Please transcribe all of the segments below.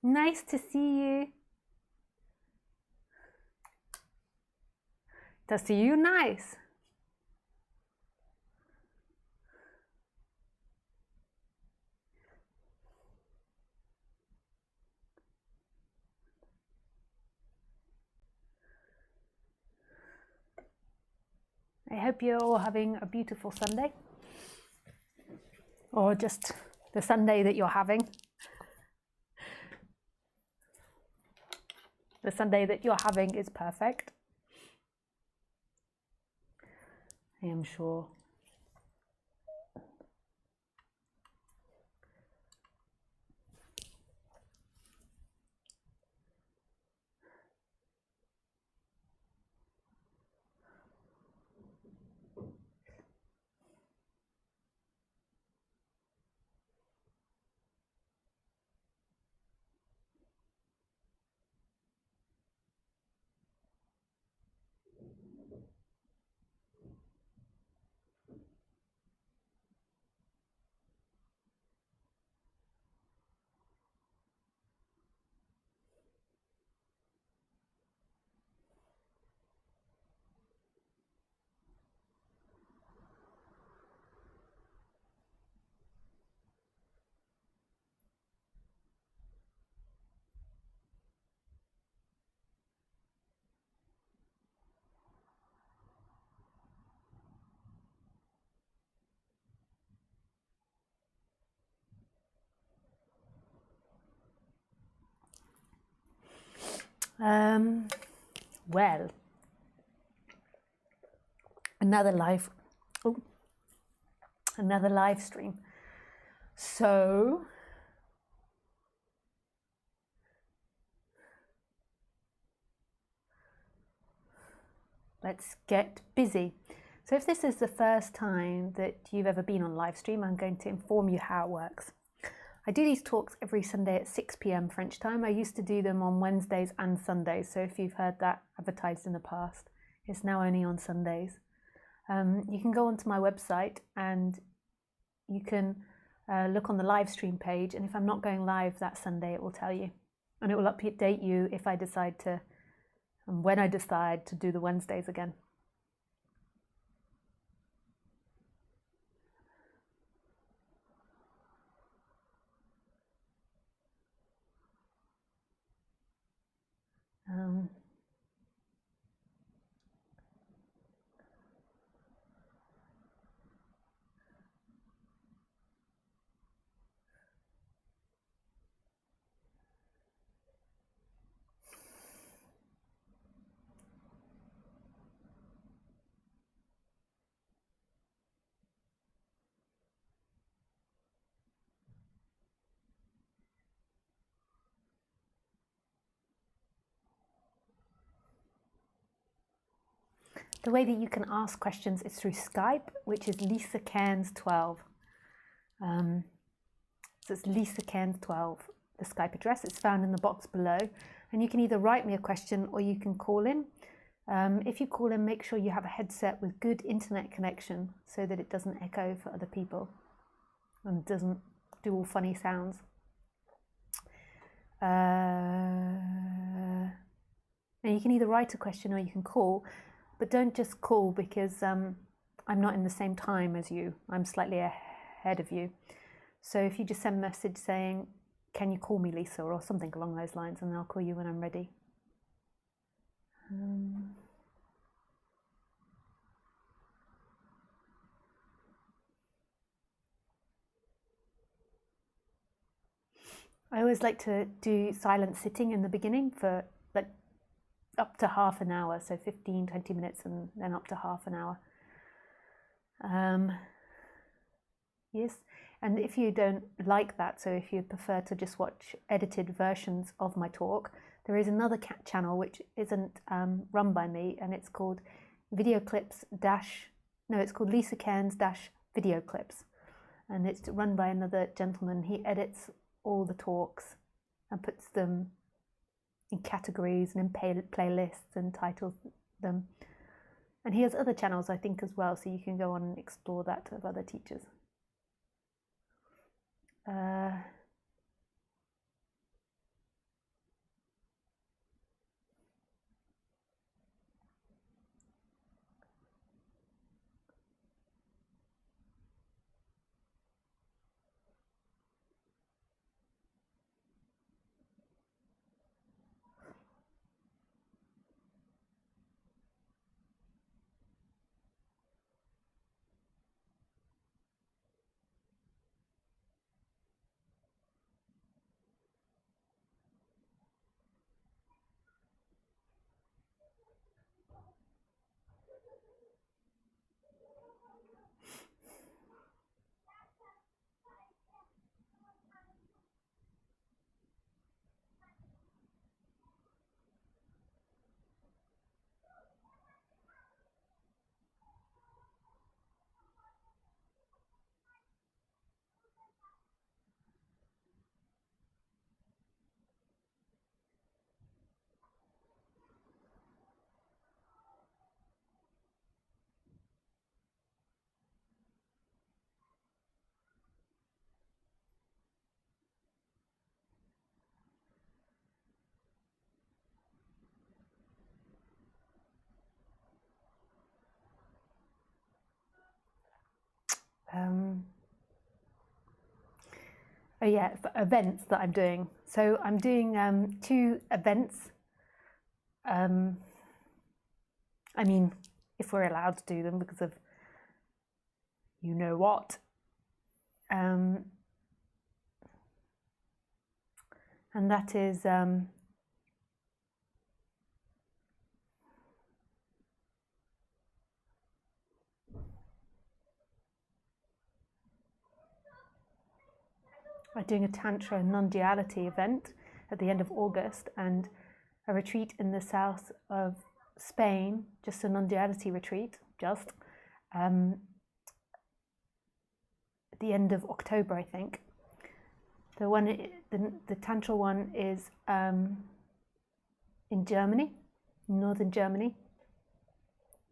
Nice to see you. To see you, nice. I hope you're all having a beautiful Sunday, or just the Sunday that you're having. The Sunday that you're having is perfect, I am sure. Well, another live stream. So let's get busy. So if this is the first time that you've ever been on live stream, I'm going to inform you how it works. I do these talks every Sunday at 6 p.m. French time. I used to do them on Wednesdays and Sundays. So if you've heard that advertised in the past, it's now only on Sundays. You can go onto my website and you can look on the live stream page. And if I'm not going live that Sunday, it will tell you. And it will update you if I decide to, and when I decide to do the Wednesdays again. The way that you can ask questions is through Skype, which is Lisa Cairns 12. So it's Lisa Cairns 12, the Skype address. It's found in the box below. And you can either write me a question or you can call in. If you call in, make sure you have a headset with good internet connection so that it doesn't echo for other people and doesn't do all funny sounds. And you can either write a question or you can call. But don't just call because I'm not in the same time as you. I'm slightly ahead of you. So if you just send a message saying, can you call me Lisa, or something along those lines, and I'll call you when I'm ready. I always like to do silent sitting in the beginning for like up to half an hour, so 15-20 minutes and then up to half an hour. Yes, and if you don't like that, so if you prefer to just watch edited versions of my talk, there is another cat channel which isn't run by me, and it's called it's called Lisa Cairns Video Clips, and it's run by another gentleman. He edits all the talks and puts them in categories and in playlists and titles them. And he has other channels, I think, as well, so you can go on and explore that of other teachers. oh yeah, for events that I'm doing. So I'm doing 2 events. I mean, if we're allowed to do them because of you know what. And that is I'm doing a Tantra non-duality event at the end of August and a retreat in the south of Spain, just a non-duality retreat, at the end of October, I think. The Tantra one is in Germany, northern Germany,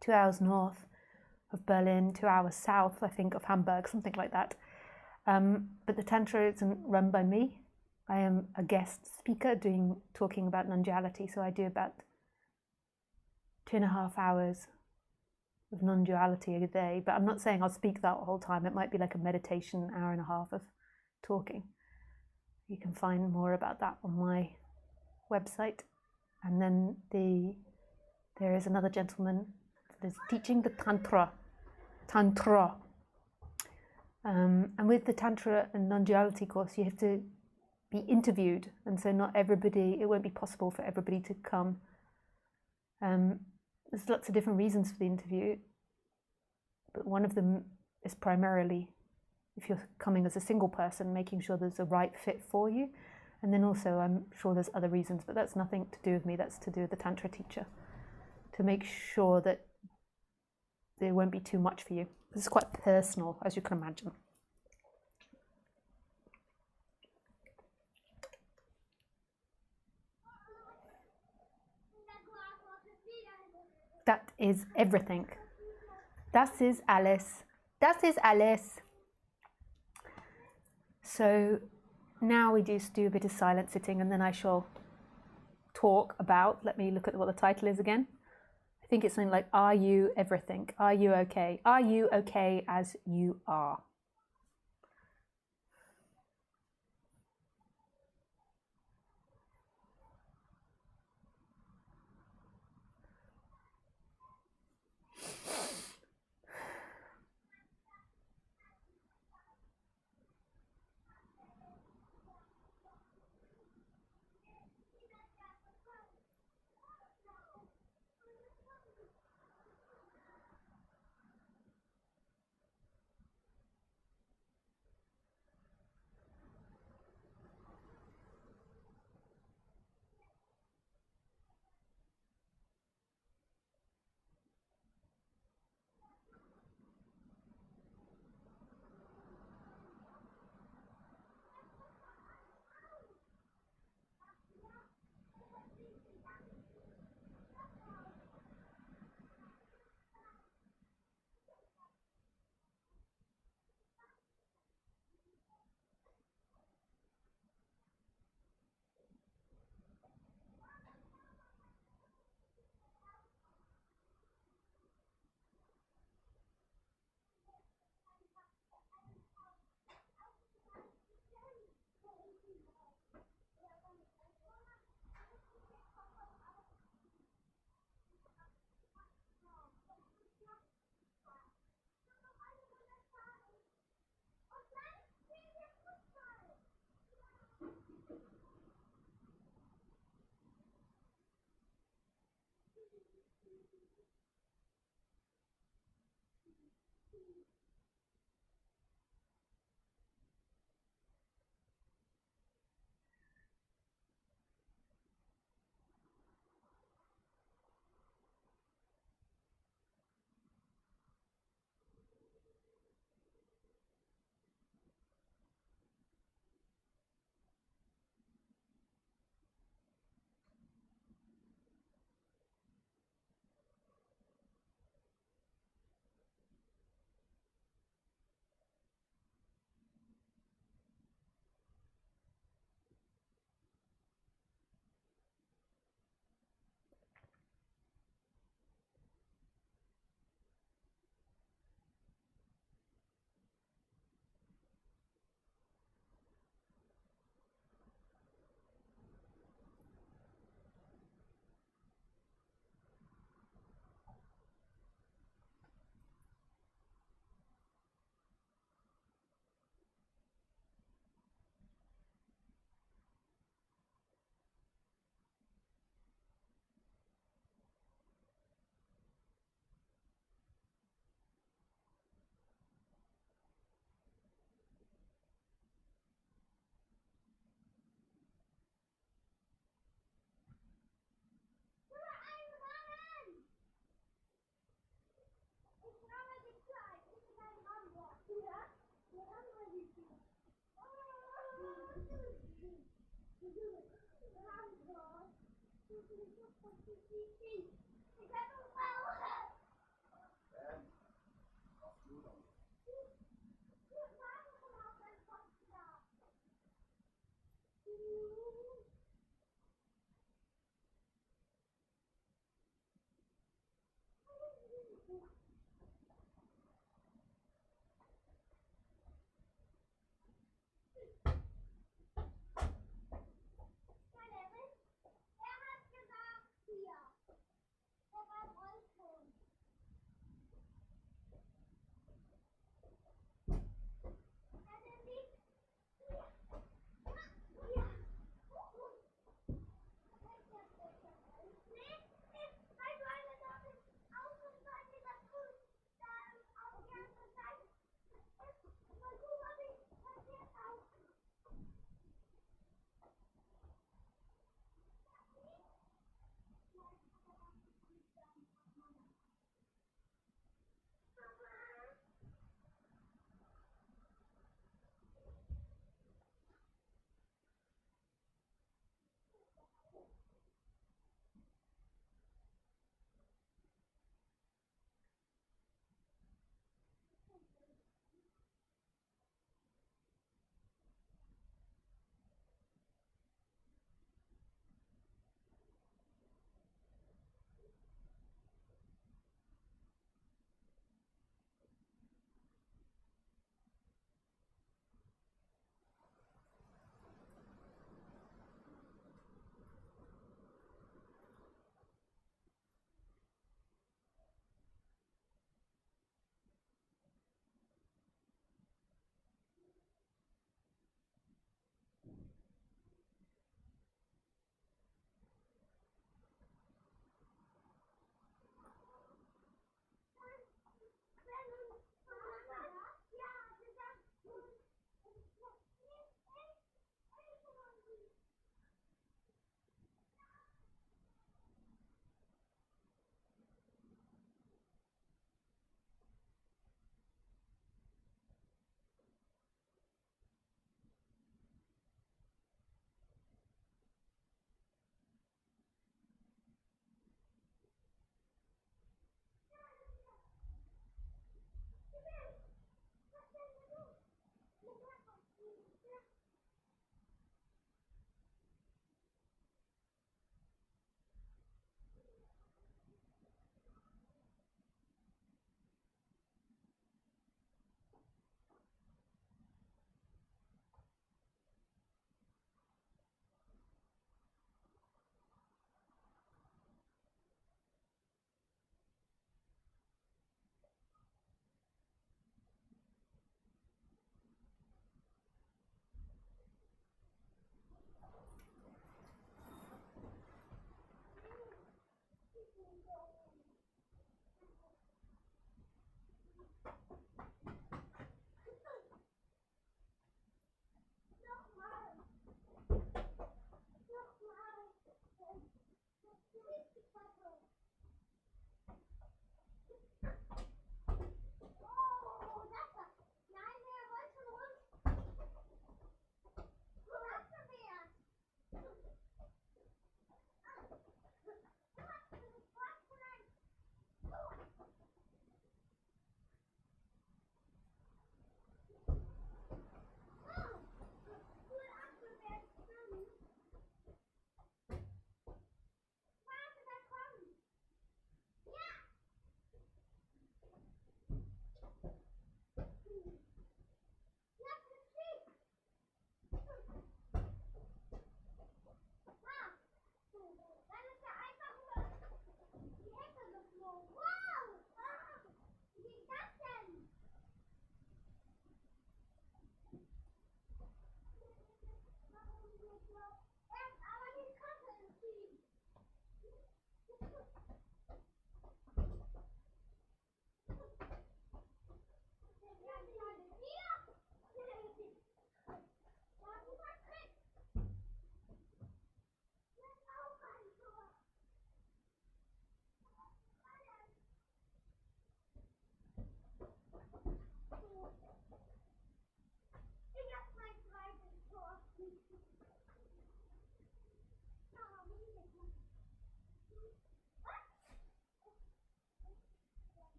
2 hours north of Berlin, 2 hours south, I think, of Hamburg, something like that. But the Tantra isn't run by me. I am a guest speaker talking about non-duality, so I do about 2.5 hours of non-duality a day, but I'm not saying I'll speak that whole time. It might be like a meditation, 1.5 hours of talking. You can find more about that on my website. And then there is another gentleman that is teaching the Tantra. And with the Tantra and non-duality course, you have to be interviewed, and so not everybody, it won't be possible for everybody to come. There's lots of different reasons for the interview, but one of them is primarily, if you're coming as a single person, making sure there's a right fit for you. And then also, I'm sure there's other reasons, but that's nothing to do with me, that's to do with the Tantra teacher, to make sure that there won't be too much for you. This is quite personal, as you can imagine. That is everything. Das ist alles. Das ist alles. So now we just do a bit of silent sitting, and then I shall talk about, let me look at what the title is again. I think it's something like, are you everything? Are you okay? Are you okay as you are?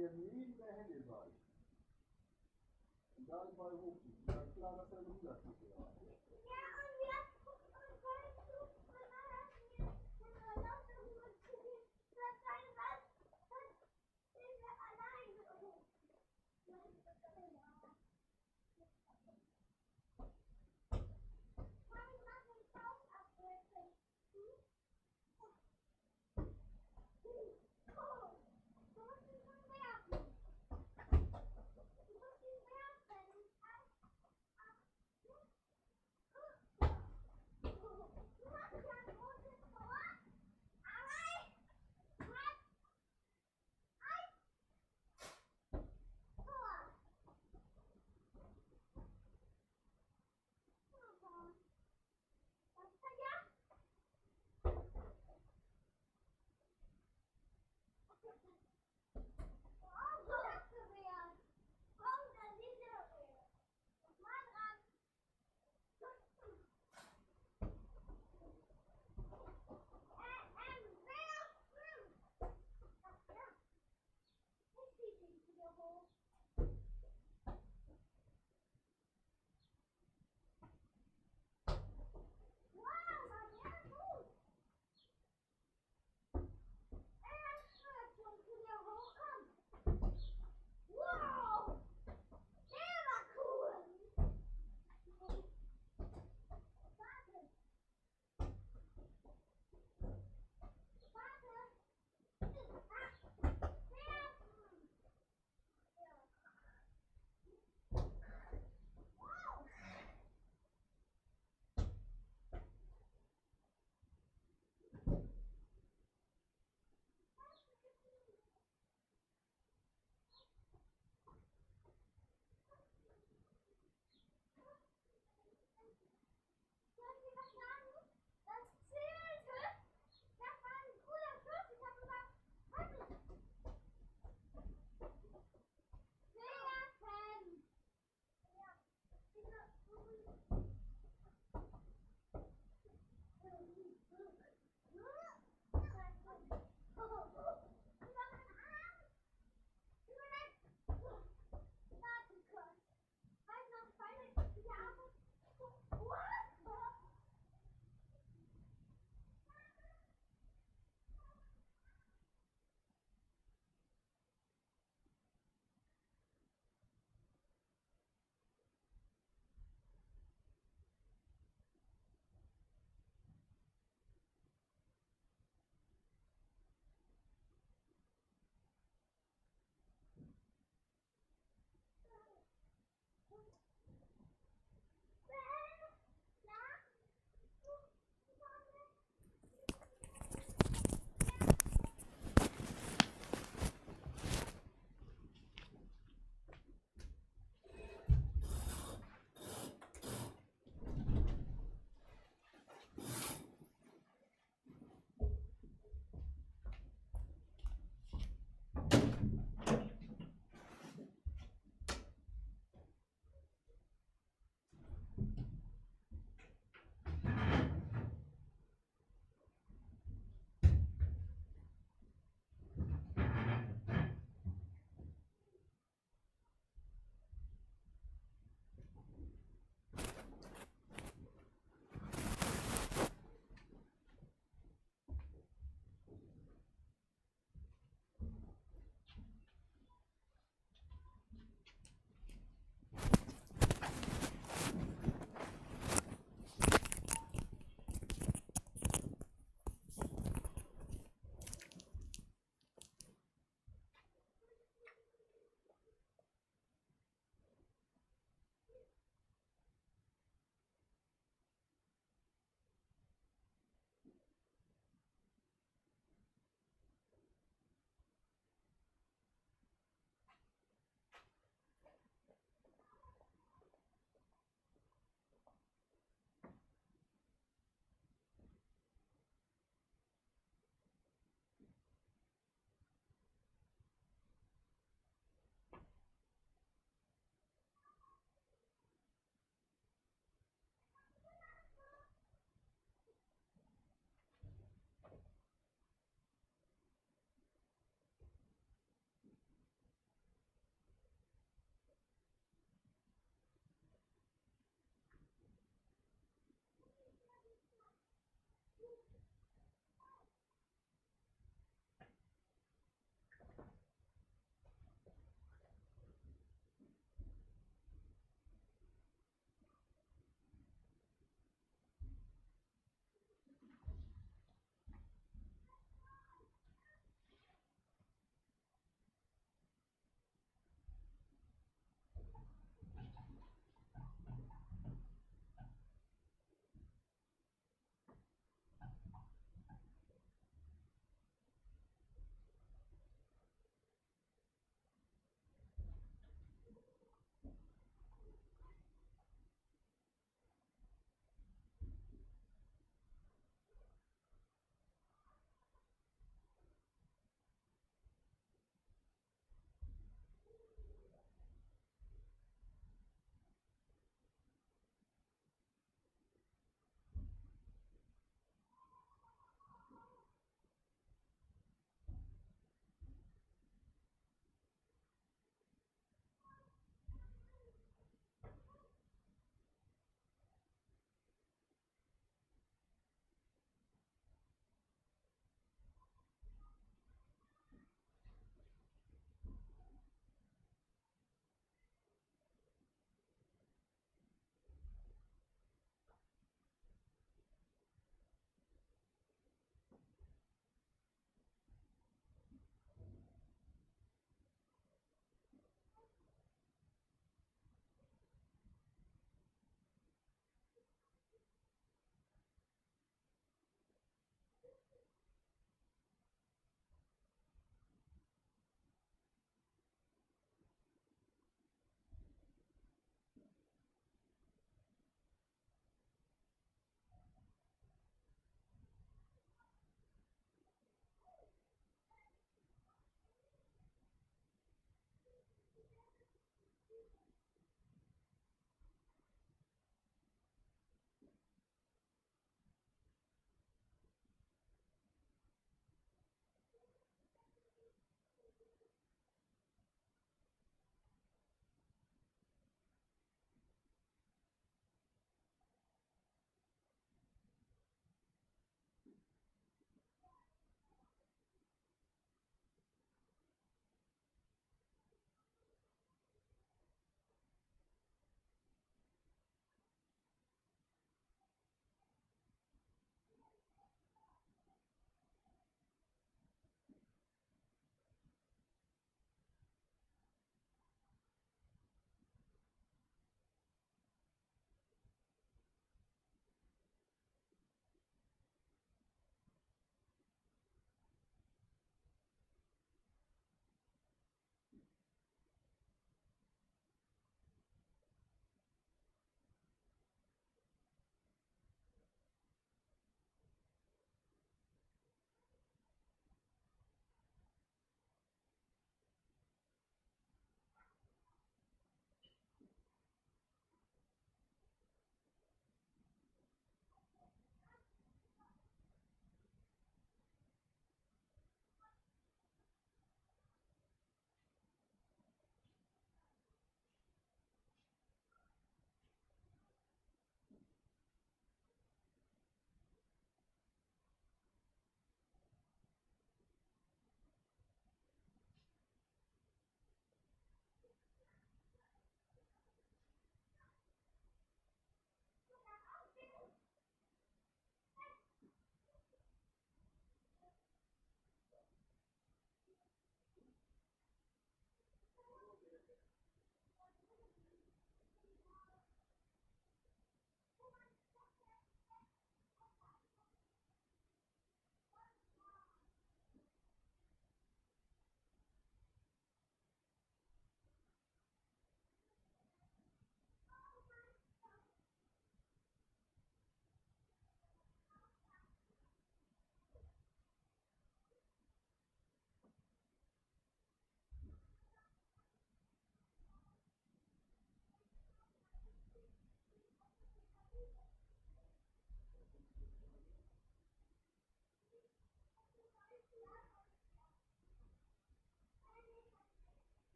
ihr nie mehr Hände seid. Und da ist mal hoch. Dann klar, dass er runtergeht.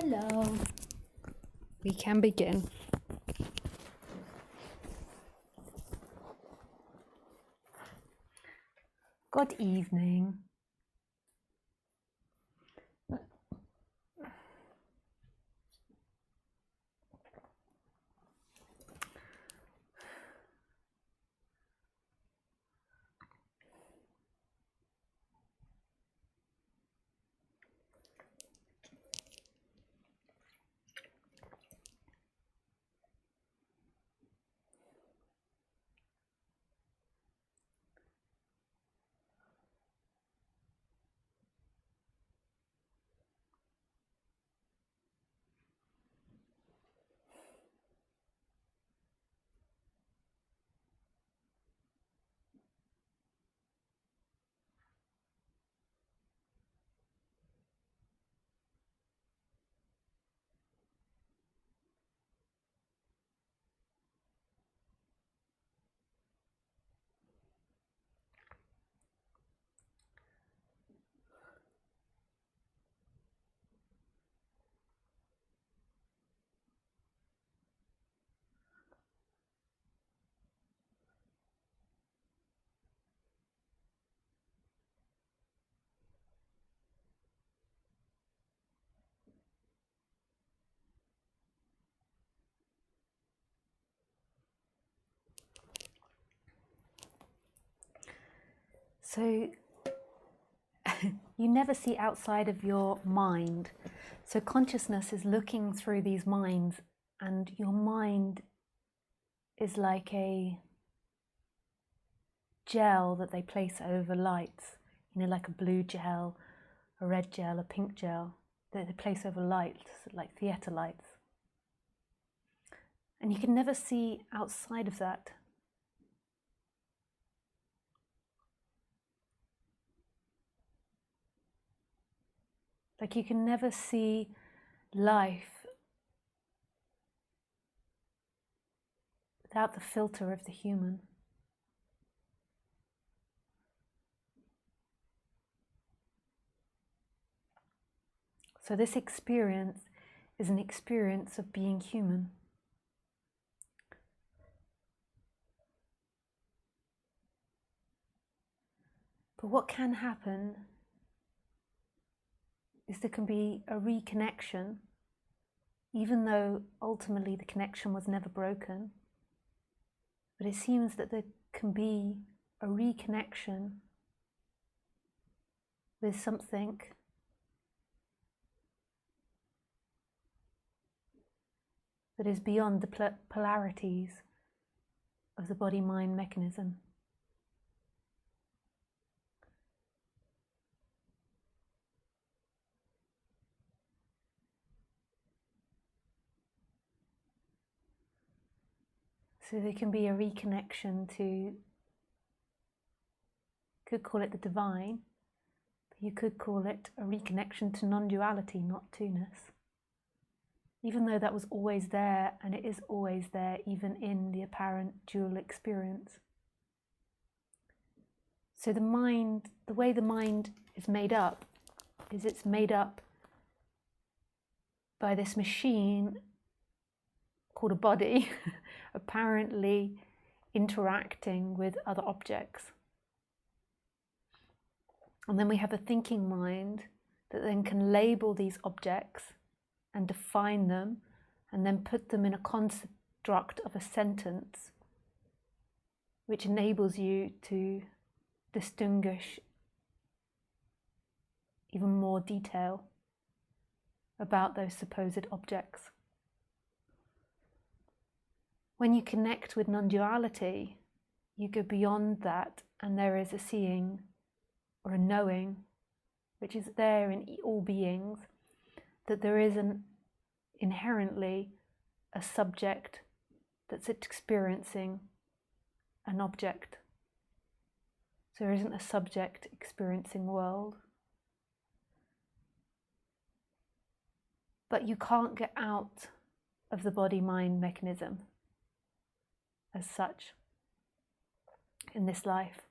Hello. We can begin. Good evening. So you never see outside of your mind. So consciousness is looking through these minds, and your mind is like a gel that they place over lights, like a blue gel, a red gel, a pink gel that they place over lights, like theatre lights. And you can never see outside of that. Like you can never see life without the filter of the human. So this experience is an experience of being human. But what can happen is there can be a reconnection, even though ultimately the connection was never broken. But it seems that there can be a reconnection with something that is beyond the polarities of the body-mind mechanism. So there can be a reconnection to, could call it the divine, but you could call it a reconnection to non-duality, not two-ness. Even though that was always there, and it is always there, even in the apparent dual experience. So the mind, the way the mind is made up, is it's made up by this machine called a body, apparently interacting with other objects. And then we have a thinking mind that then can label these objects and define them, and then put them in a construct of a sentence, which enables you to distinguish even more detail about those supposed objects. When you connect with non-duality, you go beyond that, and there is a seeing or a knowing, which is there in all beings, that there is inherently a subject that's experiencing an object. So there isn't a subject experiencing world. But you can't get out of the body-mind mechanism as such in this life.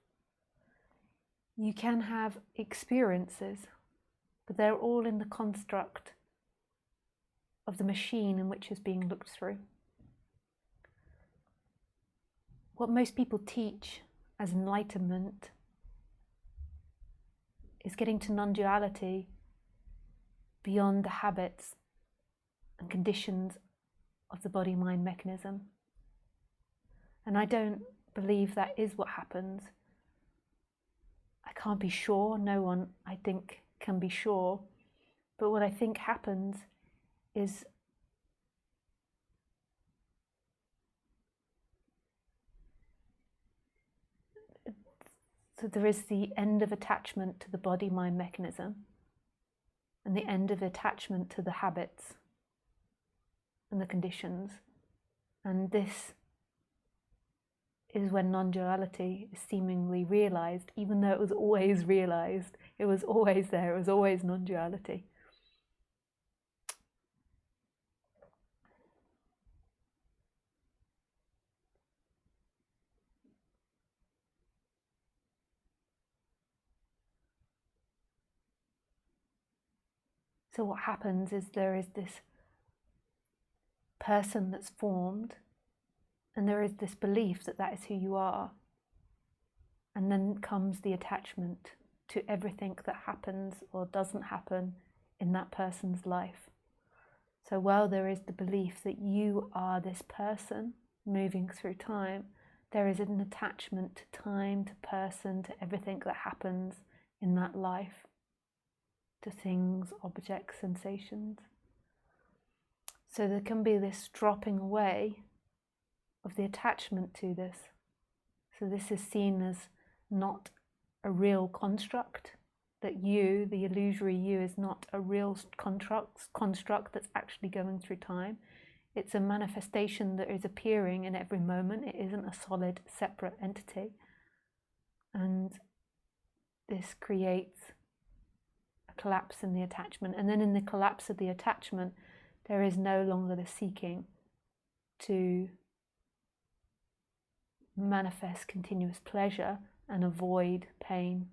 You can have experiences, but they're all in the construct of the machine in which is being looked through. What most people teach as enlightenment is getting to non-duality beyond the habits and conditions of the body-mind mechanism. And I don't believe that is what happens. I can't be sure, no one I think can be sure, but what I think happens is so there is the end of attachment to the body-mind mechanism and the end of attachment to the habits and the conditions. And this is when non-duality is seemingly realized, even though it was always realized. It was always there, it was always non-duality. So what happens is there is this person that's formed, and there is this belief that that is who you are. And then comes the attachment to everything that happens or doesn't happen in that person's life. So while there is the belief that you are this person moving through time, there is an attachment to time, to person, to everything that happens in that life, to things, objects, sensations. So there can be this dropping away of the attachment to this. So this is seen as not a real construct, that you, the illusory you, is not a real construct that's actually going through time. It's a manifestation that is appearing in every moment. It isn't a solid, separate entity. And this creates a collapse in the attachment. And then in the collapse of the attachment, there is no longer the seeking to manifest continuous pleasure and avoid pain.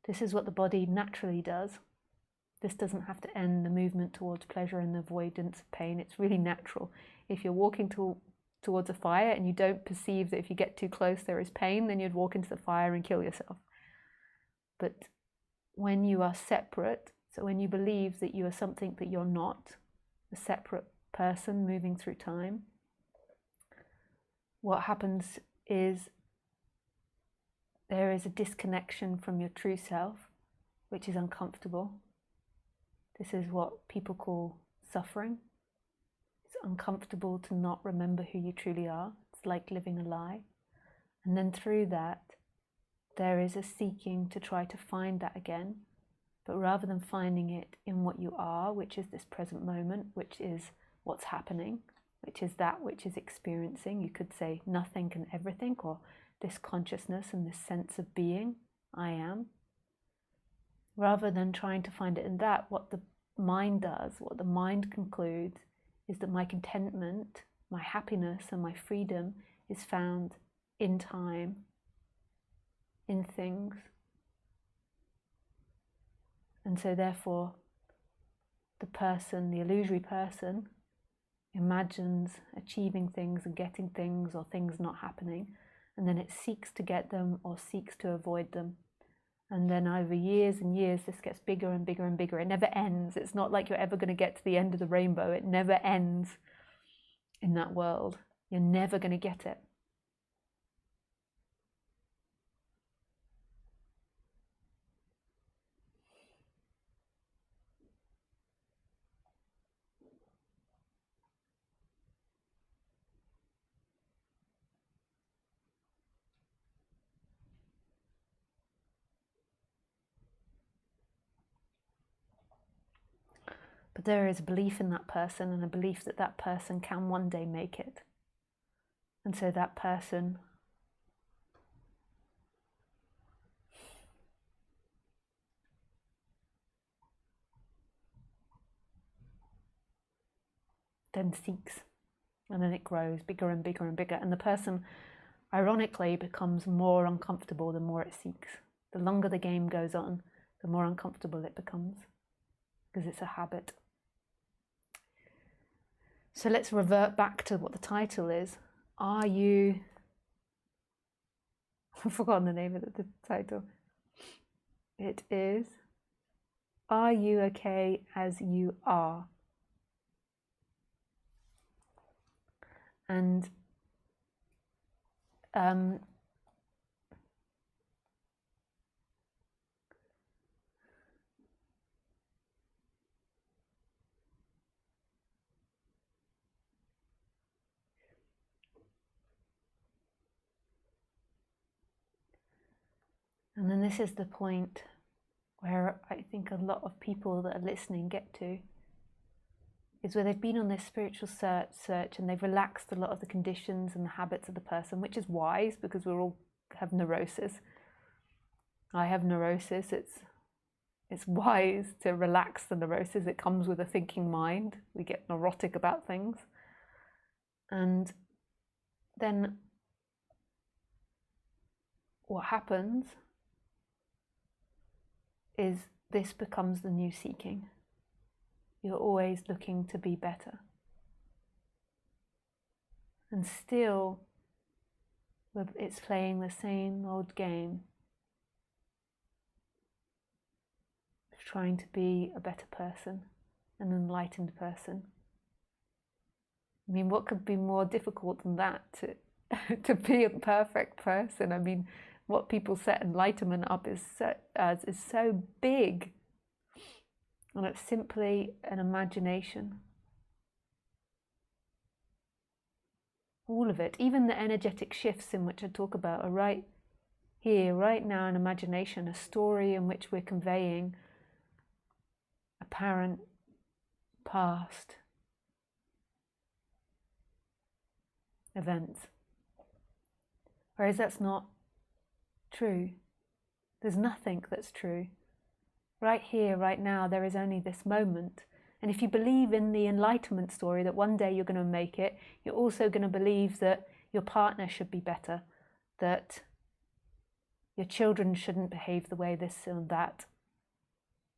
This is what the body naturally does. This doesn't have to end the movement towards pleasure and the avoidance of pain. It's really natural. If you're walking towards a fire and you don't perceive that if you get too close there is pain, then you'd walk into the fire and kill yourself. But when you are separate, so when you believe that you are something that you're not, a separate person moving through time, what happens is there is a disconnection from your true self, which is uncomfortable. This is what people call suffering. It's uncomfortable to not remember who you truly are. It's like living a lie. And then through that, there is a seeking to try to find that again. But rather than finding it in what you are, which is this present moment, which is what's happening, which is that which is experiencing, you could say nothing and everything, or this consciousness and this sense of being, I am. Rather than trying to find it in that, what the mind does, what the mind concludes, is that my contentment, my happiness and my freedom is found in time, in things. And so therefore, the person, the illusory person, imagines achieving things and getting things or things not happening, and then it seeks to get them or seeks to avoid them. And then over years and years, this gets bigger and bigger and bigger. It never ends. It's not like you're ever going to get to the end of the rainbow. It never ends in that world. You're never going to get it. But there is a belief in that person and a belief that that person can one day make it. And so that person then seeks, and then it grows bigger and bigger and bigger. And the person, ironically, becomes more uncomfortable the more it seeks. The longer the game goes on, the more uncomfortable it becomes, because it's a habit. So let's revert back to what the title is. Are you... I've forgotten the name of the title. It is, Are You Okay As You Are? And then this is the point where I think a lot of people that are listening get to, is where they've been on this spiritual search and they've relaxed a lot of the conditions and the habits of the person, which is wise because we all have neurosis. I have neurosis. It's wise to relax the neurosis. It comes with a thinking mind. We get neurotic about things. And then what happens is this becomes the new seeking. You're always looking to be better. And still, it's playing the same old game of trying to be a better person, an enlightened person. I mean, what could be more difficult than that, to be a perfect person? I mean, what people set enlightenment up is so big. And it's simply an imagination. All of it, even the energetic shifts in which I talk about, are right here, right now, an imagination, a story in which we're conveying apparent past events. Whereas that's not true. There's nothing that's true. Right here, right now, there is only this moment. And if you believe in the enlightenment story that one day you're going to make it, you're also going to believe that your partner should be better, that your children shouldn't behave the way this and that.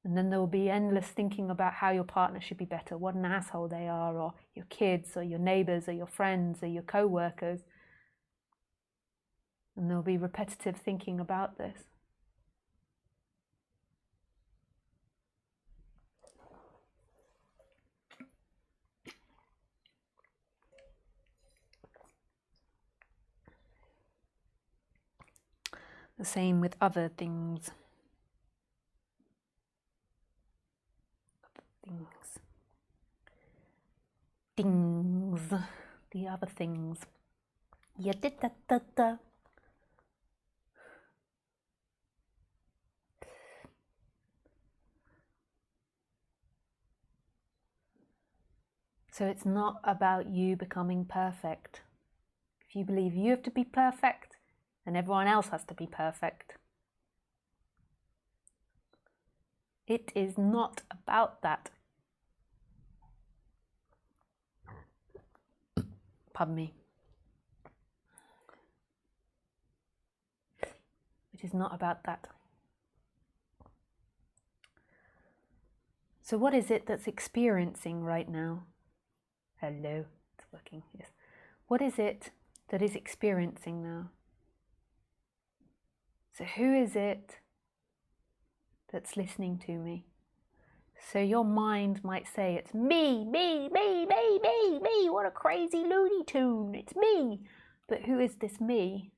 And then there will be endless thinking about how your partner should be better, what an asshole they are, or your kids, or your neighbours, or your friends, or your co-workers. And there'll be repetitive thinking about this. The same with other things. Things. The other things. Yeah, da. So it's not about you becoming perfect. If you believe you have to be perfect, then everyone else has to be perfect. It is not about that. Pardon me. It is not about that. So what is it that's experiencing right now? Hello, it's working, yes. What is it that is experiencing now? So who is it that's listening to me? So your mind might say, it's me, what a crazy Looney Tune, it's me. But who is this me?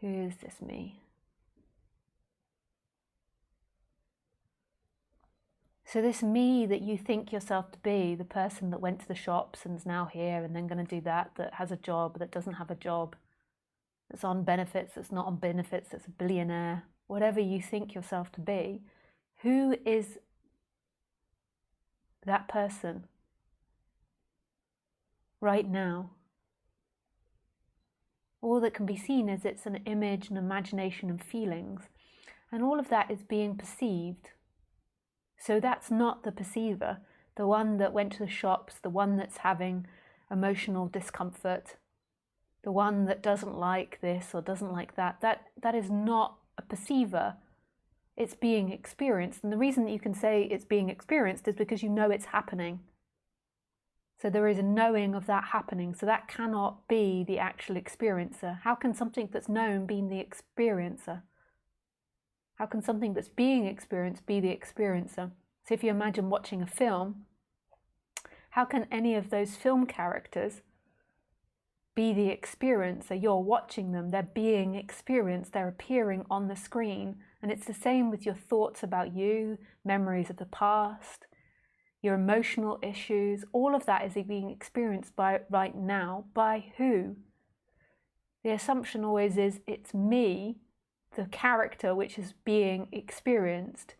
Who is this me? So this me that you think yourself to be, the person that went to the shops and is now here and then going to do that has a job, that doesn't have a job, that's on benefits, that's not on benefits, that's a billionaire, whatever you think yourself to be, who is that person right now? All that can be seen is it's an image, an imagination and feelings. And all of that is being perceived. So that's not the perceiver, the one that went to the shops, the one that's having emotional discomfort, the one that doesn't like this or doesn't like that. That is not a perceiver. it's being experienced. And the reason that you can say it's being experienced is because you know it's happening. So there is a knowing of that happening. So that cannot be the actual experiencer. How can something that's known be the experiencer? How can something that's being experienced be the experiencer? So if you imagine watching a film, how can any of those film characters be the experiencer? You're watching them, they're being experienced, they're appearing on the screen. And it's the same with your thoughts about you, memories of the past, your emotional issues. All of that is being experienced by right now. By who? The assumption always is it's me, the character which is being experienced,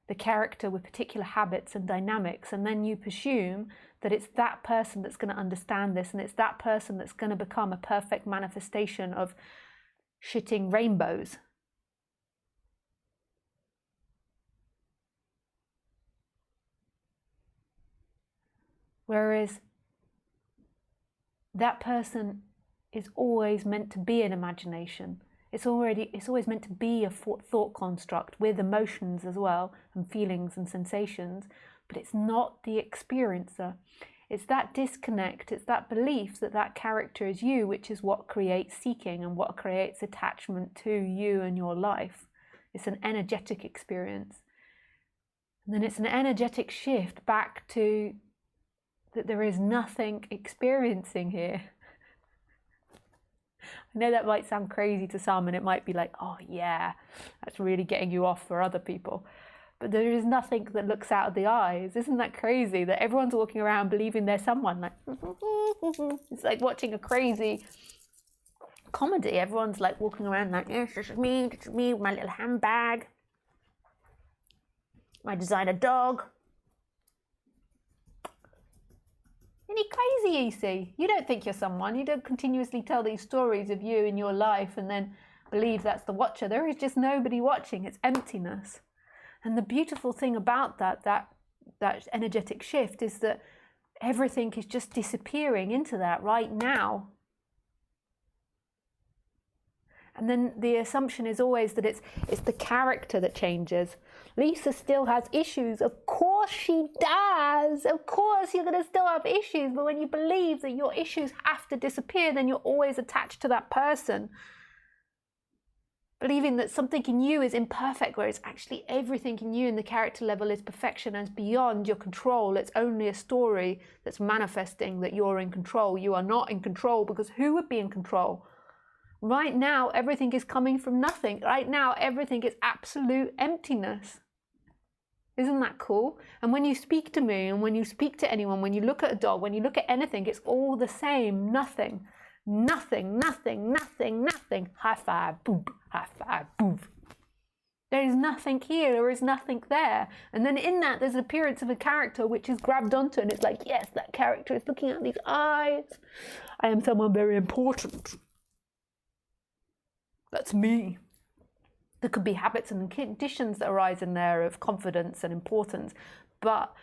the character with particular habits and dynamics, and then you presume that it's that person that's going to understand this, and it's that person that's going to become a perfect manifestation of shitting rainbows. Whereas that person is always meant to be an imagination. It's always meant to be a thought construct with emotions as well, and feelings and sensations, but it's not the experiencer. It's that disconnect, it's that belief that that character is you, which is what creates seeking and what creates attachment to you and your life. It's an energetic experience. And then it's an energetic shift back to that there is nothing experiencing here. I know that might sound crazy to some, and it might be like, oh yeah, that's really getting you off for other people. But there is nothing that looks out of the eyes. Isn't that crazy that everyone's walking around believing they're someone? Like, it's like watching a crazy comedy. Everyone's like walking around like, yes, this is me, my little handbag, my designer dog. Isn't he crazy, EC? You don't think you're someone. You don't continuously tell these stories of you in your life and then believe that's the watcher. There is just nobody watching. It's emptiness. And the beautiful thing about that energetic shift is that everything is just disappearing into that right now. And then the assumption is always that it's the character that changes. Lisa still has issues. Of course she does. Of course you're going to still have issues. But when you believe that your issues have to disappear, then you're always attached to that person. Believing that something in you is imperfect, whereas actually everything in you in the character level is perfection and is beyond your control. It's only a story that's manifesting that you're in control. You are not in control, because who would be in control? Right now, everything is coming from nothing. Right now, everything is absolute emptiness. Isn't that cool? And when you speak to me, and when you speak to anyone, when you look at a dog, when you look at anything, it's all the same. Nothing. Nothing, nothing, nothing, nothing. High five, boom, high five, boom. There is nothing here, there is nothing there. And then in that, there's an appearance of a character which is grabbed onto, and it's like, yes, that character is looking at these eyes. I am someone very important. That's me. There could be habits and conditions that arise in there of confidence and importance, but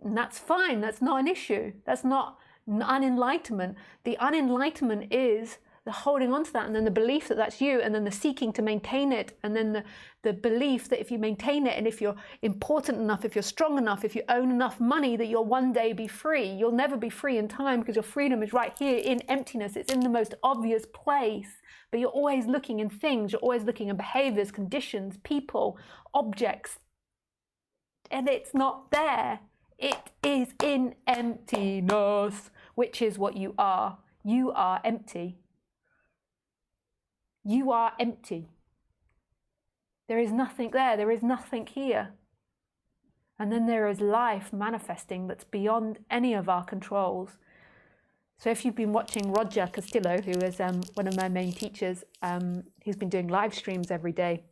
that's fine. That's not an issue. That's not unenlightenment. The unenlightenment is the holding on to that, and then the belief that that's you, and then the seeking to maintain it, and then the belief that if you maintain it, and if you're important enough, if you're strong enough, if you own enough money, that you'll one day be free. You'll never be free in time, because your freedom is right here in emptiness. It's in the most obvious place. But you're always looking in things, you're always looking in behaviors, conditions, people, objects, and it's not there. It is in emptiness, which is what you are. You are empty. You are empty. There is nothing there, there is nothing here. And then there is life manifesting that's beyond any of our controls. So if you've been watching Roger Castillo, who is one of my main teachers, he's been doing live streams every day.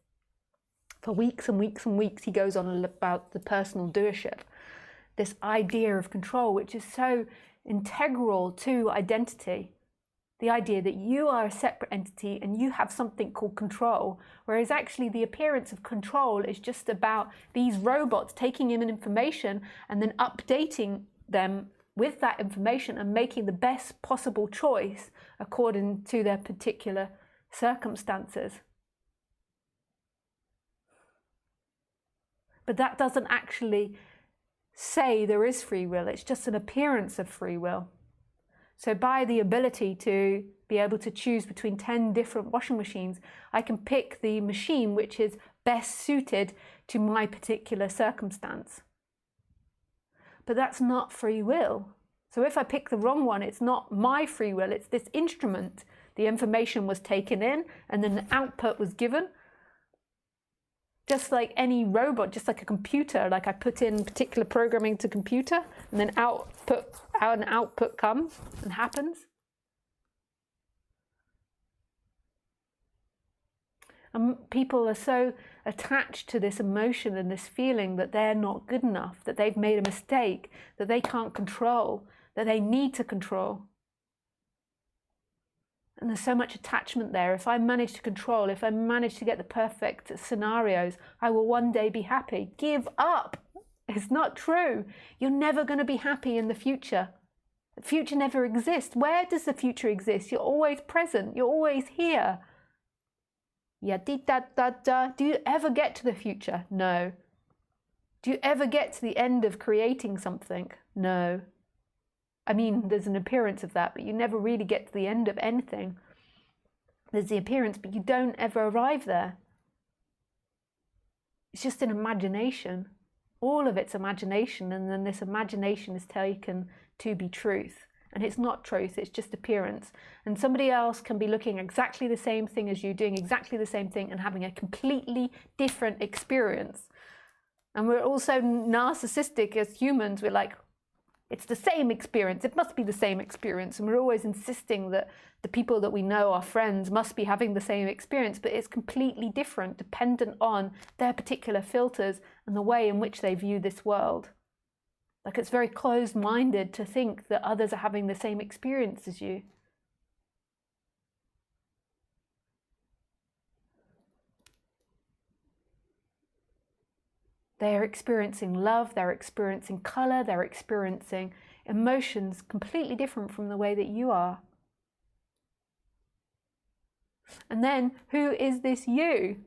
For weeks and weeks and weeks, he goes on about the personal doership, this idea of control, which is so integral to identity. The idea that you are a separate entity and you have something called control, whereas actually the appearance of control is just about these robots taking in information and then updating them with that information and making the best possible choice according to their particular circumstances. But that doesn't actually say there is free will. It's just an appearance of free will. So by the ability to be able to choose between 10 different washing machines, I can pick the machine which is best suited to my particular circumstance. But that's not free will. So if I pick the wrong one, it's not my free will, it's this instrument. The information was taken in and then the output was given. Just like any robot, just like a computer, like I put in particular programming to computer and then an output comes and happens. And people are so attached to this emotion and this feeling that they're not good enough, that they've made a mistake, that they can't control, that they need to control. And there's so much attachment there. If I manage to control, if I manage to get the perfect scenarios, I will one day be happy. Give up. It's not true. You're never going to be happy in the future. The future never exists. Where does the future exist? You're always present. You're always here. Yeah, da. Do you ever get to the future? No. Do you ever get to the end of creating something? No. I mean, there's an appearance of that, but you never really get to the end of anything. There's the appearance, but you don't ever arrive there. It's just an imagination. All of it's imagination, and then this imagination is taken to be truth. And it's not truth, it's just appearance. And somebody else can be looking exactly the same thing as you, doing exactly the same thing, and having a completely different experience. And we're also narcissistic as humans. We're like, it's the same experience. It must be the same experience. And we're always insisting that the people that we know, our friends, must be having the same experience, but it's completely different, dependent on their particular filters and the way in which they view this world. Like, it's very closed-minded to think that others are having the same experience as you. They're experiencing love, they're experiencing color, they're experiencing emotions completely different from the way that you are. And then, who is this you?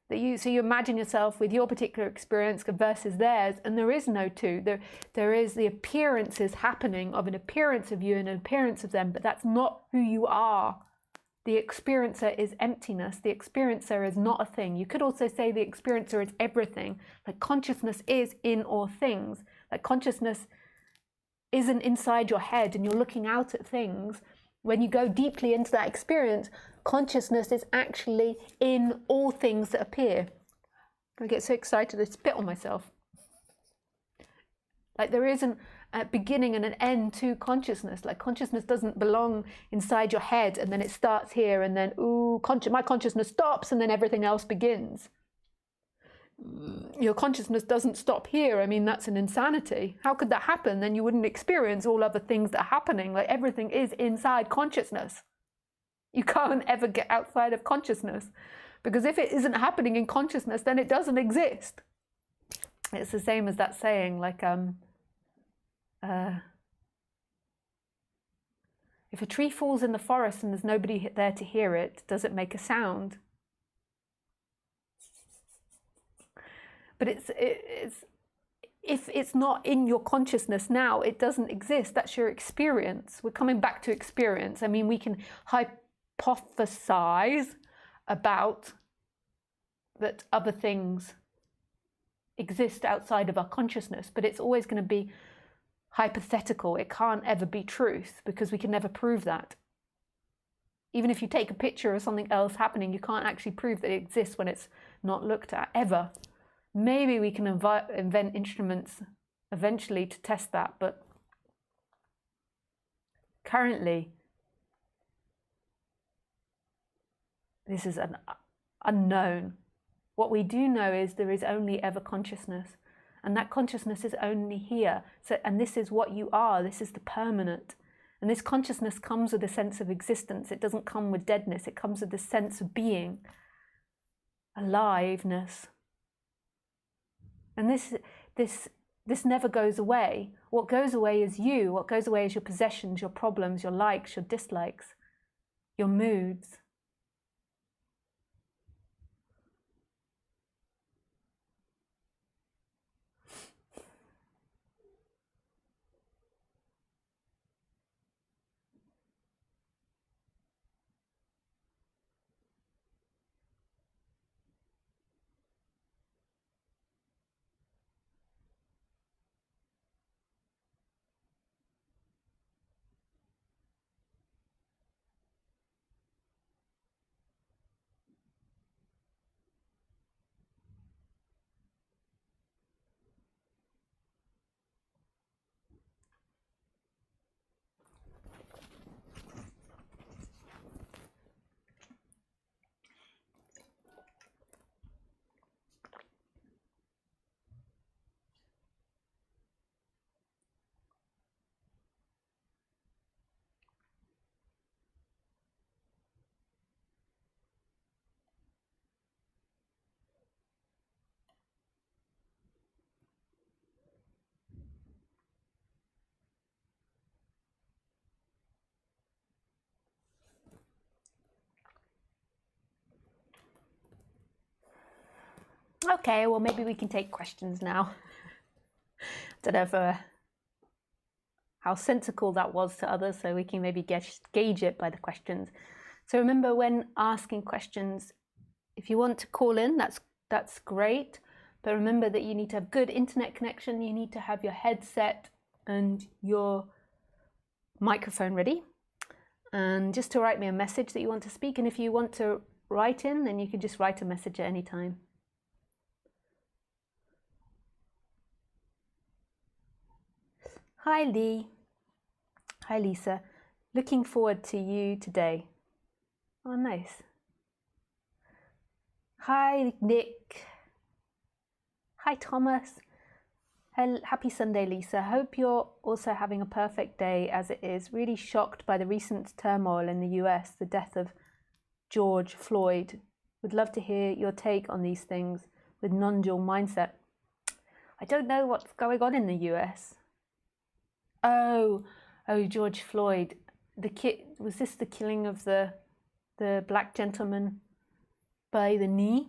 So you imagine yourself with your particular experience versus theirs, and there is no two. There is the appearances happening of an appearance of you and an appearance of them, but that's not who you are. The experiencer is emptiness. The experiencer is not a thing. You could also say the experiencer is everything. Like, consciousness is in all things. Like, consciousness isn't inside your head and you're looking out at things. When you go deeply into that experience, consciousness is actually in all things that appear. I get so excited I spit on myself. Like, there isn't a beginning and an end to consciousness. Like, consciousness doesn't belong inside your head and then it starts here and then, my consciousness stops and then everything else begins. Your consciousness doesn't stop here. I mean, that's an insanity. How could that happen? Then you wouldn't experience all other things that are happening. Like, everything is inside consciousness. You can't ever get outside of consciousness, because if it isn't happening in consciousness, then it doesn't exist. It's the same as that saying, like, if a tree falls in the forest and there's nobody there to hear it, does it make a sound? But if it's not in your consciousness now, it doesn't exist. That's your experience. We're coming back to experience. I mean, we can hypothesize about that other things exist outside of our consciousness, but it's always going to be hypothetical. It can't ever be truth, because we can never prove that. Even if you take a picture of something else happening, you can't actually prove that it exists when it's not looked at, ever. Maybe we can invent instruments eventually to test that, but currently this is an unknown. What we do know is there is only ever consciousness, and that consciousness is only here. And this is what you are. This is the permanent. And this consciousness comes with a sense of existence. It doesn't come with deadness. It comes with a sense of being, aliveness. And this never goes away. What goes away is you. What goes away is your possessions, your problems, your likes, your dislikes, your moods. Okay, well, maybe we can take questions now. Don't know how sensical that was to others, so we can maybe gauge it by the questions. So remember, when asking questions, if you want to call in, that's great. But remember that you need to have good internet connection. You need to have your headset and your microphone ready. And just to write me a message that you want to speak. And if you want to write in, then you can just write a message at any time. Hi, Lee. Hi, Lisa. Looking forward to you today. Oh, nice. Hi, Nick. Hi, Thomas. Happy Sunday, Lisa. Hope you're also having a perfect day as it is. Really shocked by the recent turmoil in the US, the death of George Floyd. Would love to hear your take on these things with non-dual mindset. I don't know what's going on in the US. Oh, George Floyd. Was this the killing of the black gentleman by the knee?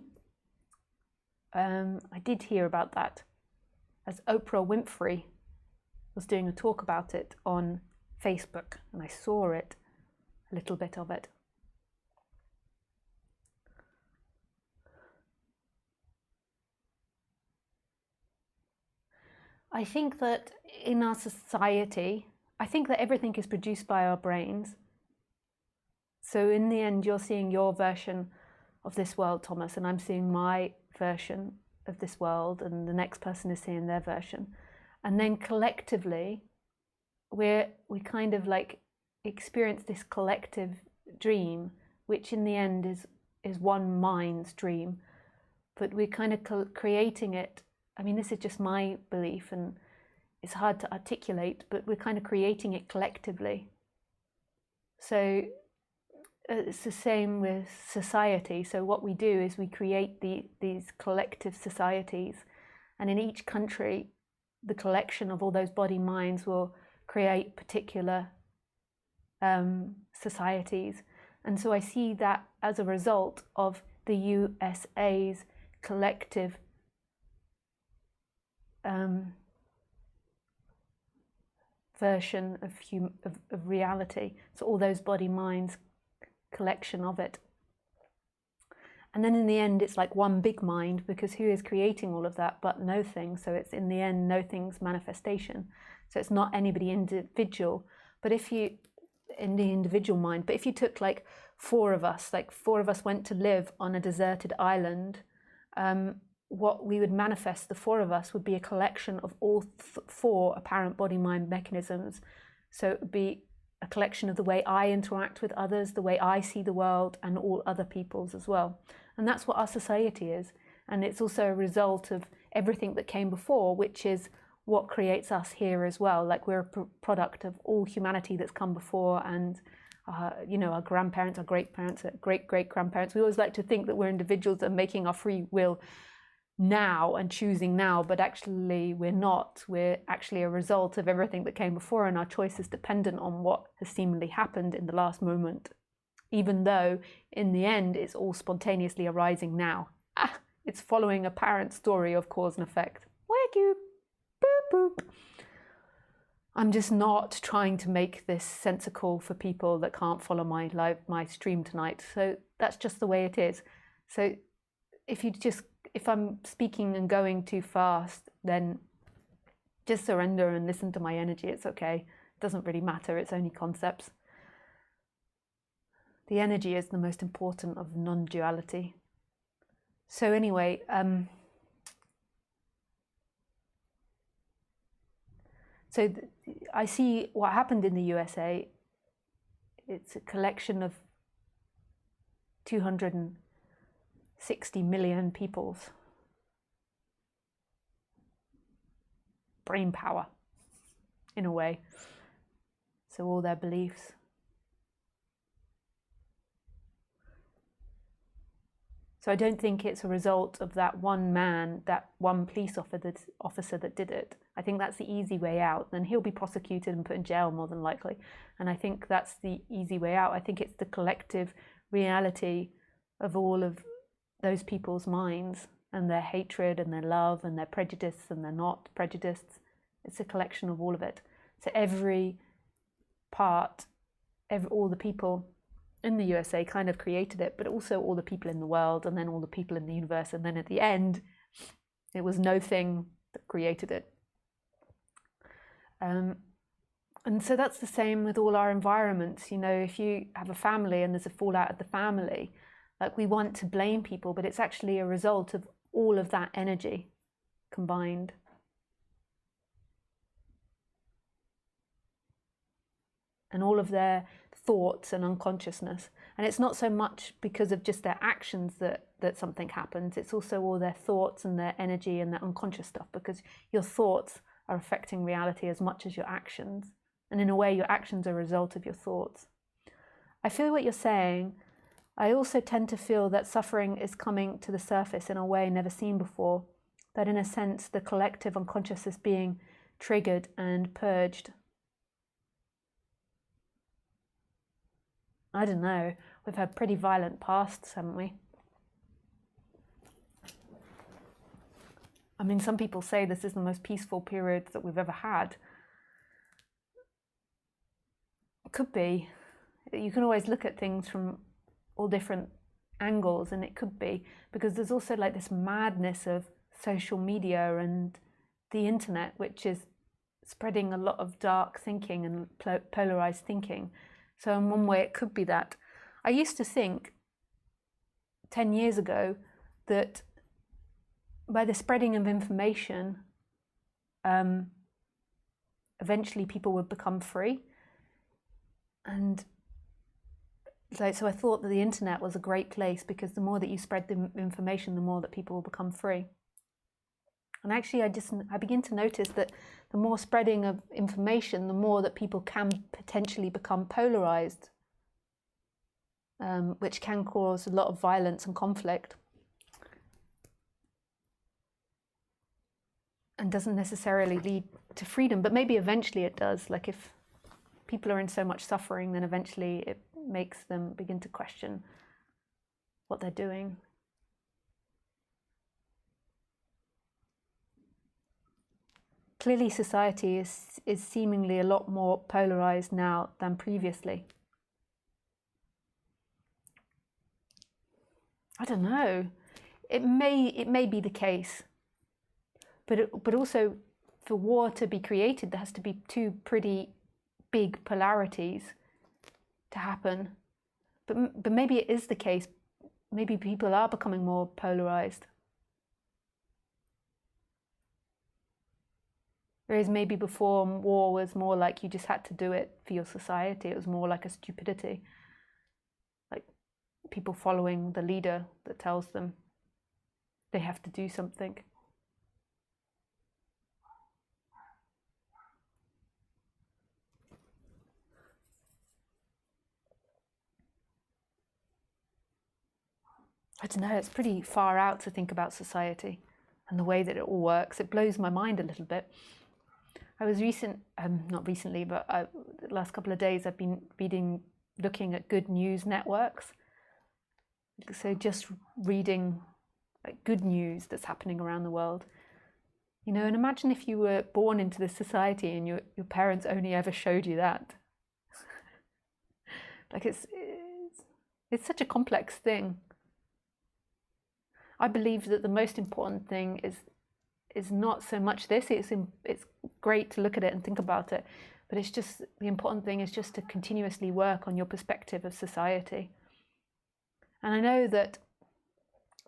I did hear about that, as Oprah Winfrey was doing a talk about it on Facebook, and I saw it, a little bit of it. I think that in our society, I think that everything is produced by our brains. So in the end, you're seeing your version of this world, Thomas, and I'm seeing my version of this world, and the next person is seeing their version. And then collectively, we kind of like experience this collective dream, which in the end is one mind's dream. But we're kind of creating it. I mean, this is just my belief, and it's hard to articulate, but we're kind of creating it collectively. So it's the same with society. So what we do is we create these collective societies, and in each country, the collection of all those body minds will create particular societies. And so I see that as a result of the USA's collective version of reality. So all those body minds collection of it. And then in the end, it's like one big mind, because who is creating all of that but no thing? So it's in the end, no thing's manifestation. So it's not anybody individual, but if you, in the individual mind, but if you took like four of us went to live on a deserted island, what we would manifest, the four of us, would be a collection of all four apparent body-mind mechanisms. So it would be a collection of the way I interact with others, the way I see the world, and all other people's as well. And that's what our society is. And it's also a result of everything that came before, which is what creates us here as well. Like we're a product of all humanity that's come before, and our grandparents, our great-parents, great-great-grandparents. We always like to think that we're individuals that are making our free will now and choosing now, but actually we're not. We're actually a result of everything that came before, and our choice is dependent on what has seemingly happened in the last moment, even though in the end it's all spontaneously arising now. It's following a apparent story of cause and effect. Whack you, boop boop. I'm just not trying to make this sensical for people that can't follow my stream tonight. So that's just the way it is. So if I'm speaking and going too fast, then just surrender and listen to my energy. It's okay. It doesn't really matter. It's only concepts. The energy is the most important of non-duality. So anyway, I see what happened in the USA. It's a collection of 260 million people's brain power, in a way. So all their beliefs. So I don't think it's a result of that one man, that one police officer that did it. I think that's the easy way out. Then he'll be prosecuted and put in jail more than likely. And I think that's the easy way out. I think it's the collective reality of all of those people's minds and their hatred and their love and their prejudice and their not prejudiced. It's a collection of all of it. So every part, all the people in the USA kind of created it, but also all the people in the world, and then all the people in the universe, and then at the end, it was no thing that created it. And so that's the same with all our environments. You know, if you have a family and there's a fallout of the family, like we want to blame people, but it's actually a result of all of that energy combined. And all of their thoughts and unconsciousness. And it's not so much because of just their actions that something happens, it's also all their thoughts and their energy and their unconscious stuff, because your thoughts are affecting reality as much as your actions. And in a way, your actions are a result of your thoughts. I feel what you're saying. I also tend to feel that suffering is coming to the surface in a way never seen before, that in a sense, the collective unconscious is being triggered and purged. I don't know, we've had pretty violent pasts, haven't we? I mean, some people say this is the most peaceful period that we've ever had. It could be. You can always look at things from all different angles, and it could be, because there's also like this madness of social media and the internet, which is spreading a lot of dark thinking and polarized thinking. So in one way, it could be that. I used to think 10 years ago that by the spreading of information, eventually people would become free. And so I thought that the internet was a great place, because the more that you spread the information, the more that people will become free. And actually, I begin to notice that the more spreading of information, the more that people can potentially become polarized, which can cause a lot of violence and conflict, and doesn't necessarily lead to freedom, but maybe eventually it does. Like if people are in so much suffering, then eventually it makes them begin to question what they're doing. Clearly, society is seemingly a lot more polarized now than previously. I don't know. It may be the case, but also for war to be created, there has to be two pretty big polarities to happen. But maybe it is the case. Maybe people are becoming more polarized. Whereas maybe before, war was more like you just had to do it for your society. It was more like a stupidity. Like people following the leader that tells them they have to do something. I don't know, it's pretty far out to think about society and the way that it all works. It blows my mind a little bit. I was not recently, but the last couple of days I've been looking at good news networks. So just reading like good news that's happening around the world. You know, and imagine if you were born into this society and your parents only ever showed you that. Like it's such a complex thing. I believe that the most important thing is not so much this. It's great to look at it and think about it, but it's just the important thing is just to continuously work on your perspective of society. And I know that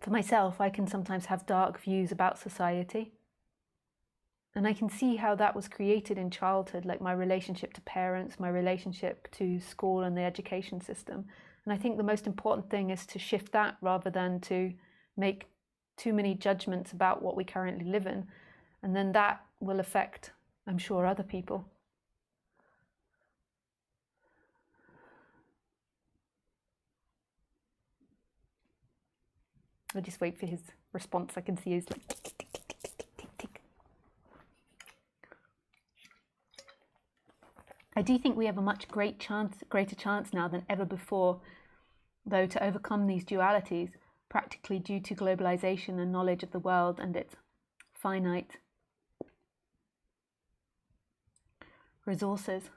for myself, I can sometimes have dark views about society, and I can see how that was created in childhood, like my relationship to parents, my relationship to school and the education system. And I think the most important thing is to shift that rather than to make too many judgments about what we currently live in, and then that will affect, I'm sure, other people. I'll just wait for his response. I can see his like tick, tick, tick, tick, tick, tick, tick. I do think we have a much greater chance now than ever before, though, to overcome these dualities. practically due to globalization and knowledge of the world and its finite resources.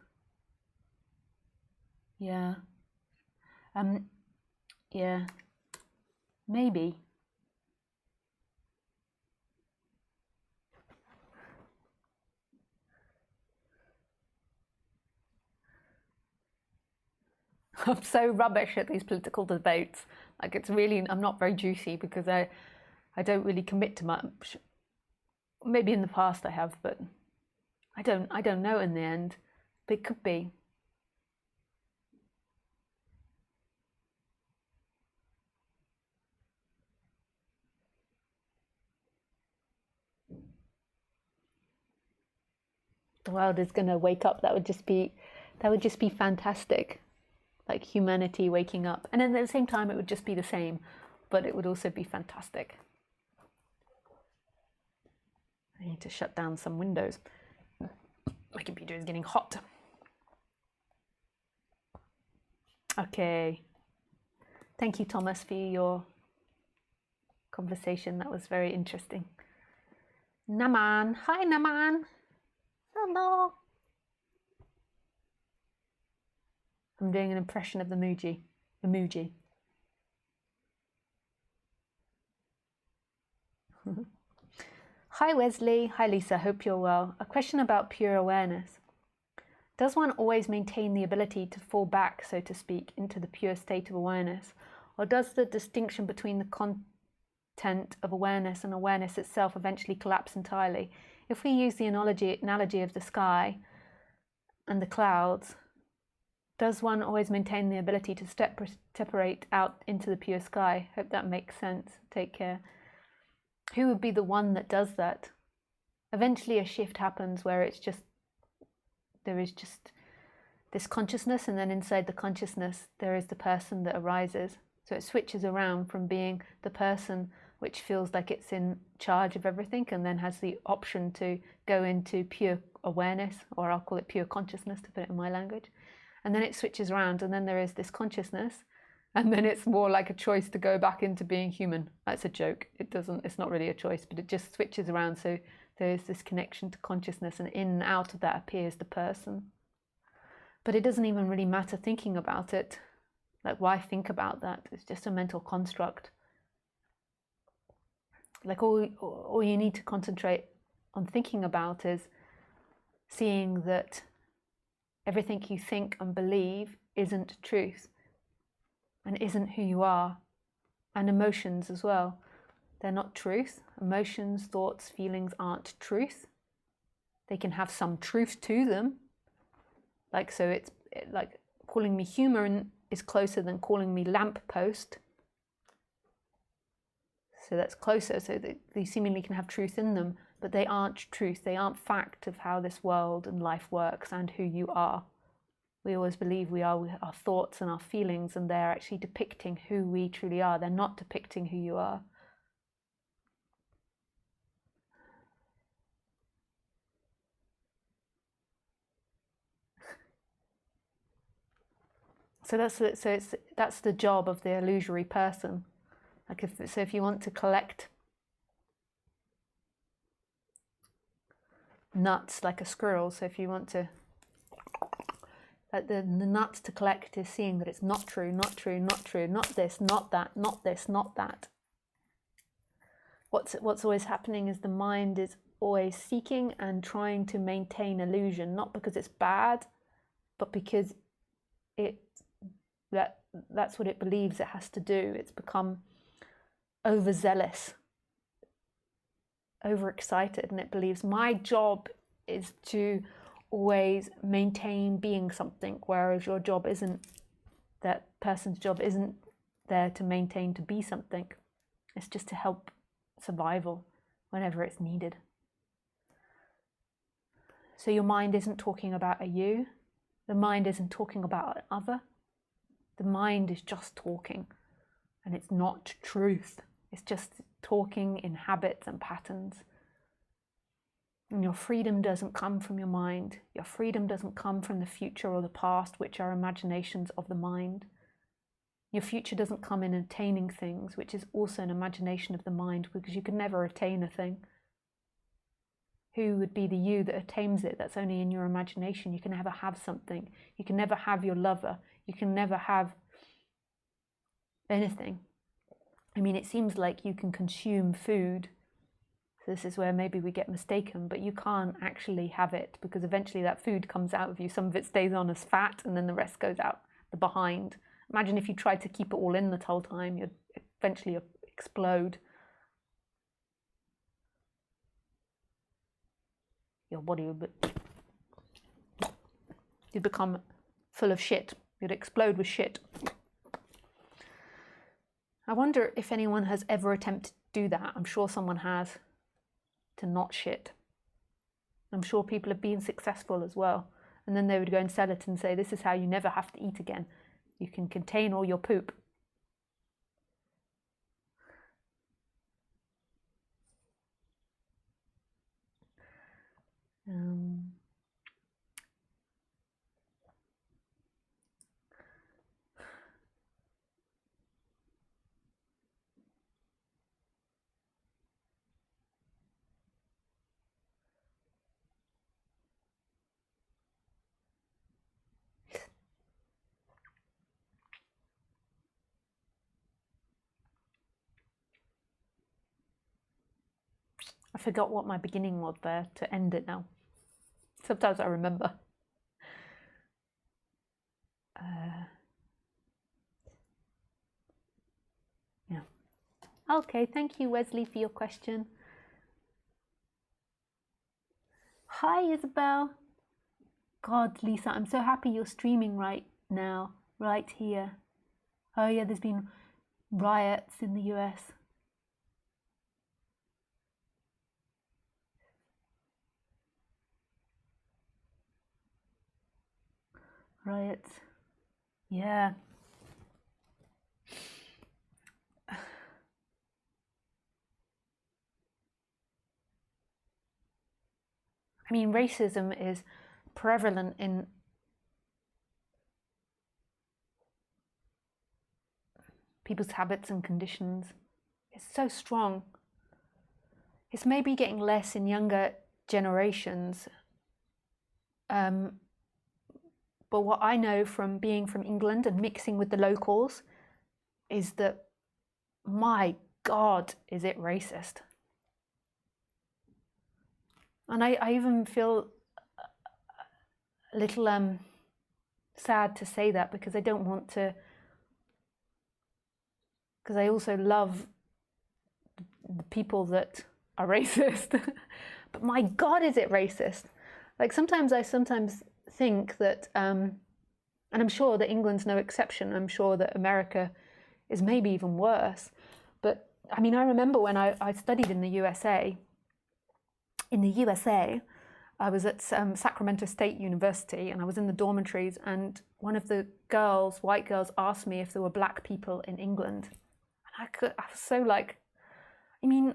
Yeah. Yeah. Maybe. I'm so rubbish at these political debates. Like, it's really, I'm not very juicy because I don't really commit to much. Maybe in the past I have, but I don't know in the end. But it could be. The world is going to wake up. That would just be fantastic. Like humanity waking up. And then at the same time it would just be the same, but it would also be fantastic. I need to shut down some windows. My computer is getting hot. Okay. Thank you, Thomas, for your conversation. That was very interesting. Naman. Hi, Naman. Hello. I'm doing an impression of the emoji. Hi, Wesley. Hi, Lisa. Hope you're well. A question about pure awareness. Does one always maintain the ability to fall back, so to speak, into the pure state of awareness? Or does the distinction between the content of awareness and awareness itself eventually collapse entirely? If we use the analogy of the sky and the clouds, does one always maintain the ability to separate out into the pure sky? Hope that makes sense. Take care. Who would be the one that does that? Eventually a shift happens where there is just this consciousness, and then inside the consciousness there is the person that arises. So it switches around from being the person which feels like it's in charge of everything and then has the option to go into pure awareness, or I'll call it pure consciousness to put it in my language. And then it switches around, and then there is this consciousness, and then it's more like a choice to go back into being human. That's a joke. It's not really a choice, but it just switches around. So there is this connection to consciousness, and in and out of that appears the person. But it doesn't even really matter thinking about it. Like, why think about that? It's just a mental construct. Like, all you need to concentrate on thinking about is seeing that everything you think and believe isn't truth and isn't who you are. And emotions as well. They're not truth. Emotions, thoughts, feelings aren't truth. They can have some truth to them. Like, so it's like calling me human is closer than calling me lamppost. So that's closer, so they seemingly can have truth in them, but they aren't truth. They aren't fact of how this world and life works and who you are. We always believe we are our thoughts and our feelings, and they're actually depicting who we truly are. They're not depicting who you are. So that's the job of the illusory person. Like, if you want to collect nuts like a squirrel, so if you want to, like, the nuts to collect is seeing that it's not true, not true, not true, not this, not that, not this, not that. What's always happening is the mind is always seeking and trying to maintain illusion, not because it's bad, but because that's what it believes it has to do. It's become overzealous, overexcited, and it believes my job is to always maintain being something, whereas your job isn't, that person's job isn't there to maintain to be something. It's just to help survival whenever it's needed. So your mind isn't talking about a you. The mind isn't talking about an other. The mind is just talking, and it's not truth. It's just talking in habits and patterns. And your freedom doesn't come from your mind. Your freedom doesn't come from the future or the past, which are imaginations of the mind. Your future doesn't come in attaining things, which is also an imagination of the mind, because you can never attain a thing. Who would be the you that attains it? That's only in your imagination. You can never have something. You can never have your lover. You can never have anything. I mean, it seems like you can consume food. So this is where maybe we get mistaken, but you can't actually have it, because eventually that food comes out of you. Some of it stays on as fat and then the rest goes out the behind. Imagine if you tried to keep it all in the whole time, you'd eventually explode. Your body would you'd become full of shit. You'd explode with shit. I wonder if anyone has ever attempted to do that. I'm sure someone has, to not shit. I'm sure people have been successful as well. And then they would go and sell it and say, this is how you never have to eat again. You can contain all your poop. I forgot what my beginning was there to end it now. Sometimes I remember. Yeah. Okay, thank you, Wesley, for your question. Hi, Isabel. God, Lisa, I'm so happy you're streaming right now, right here. Oh yeah, there's been riots in the US. Riots. Yeah. I mean, racism is prevalent in people's habits and conditions. It's so strong. It's maybe getting less in younger generations. But what I know from being from England and mixing with the locals is that, my God, is it racist. And I even feel a little sad to say that, because I don't want to, because I also love the people that are racist. But my God, is it racist. Like I sometimes think that, and I'm sure that England's no exception, I'm sure that America is maybe even worse. But I mean, I remember when I studied in the USA. In the USA, I was at Sacramento State University, and I was in the dormitories, and one of the girls, white girls, asked me if there were black people in England. And I was so like, I mean,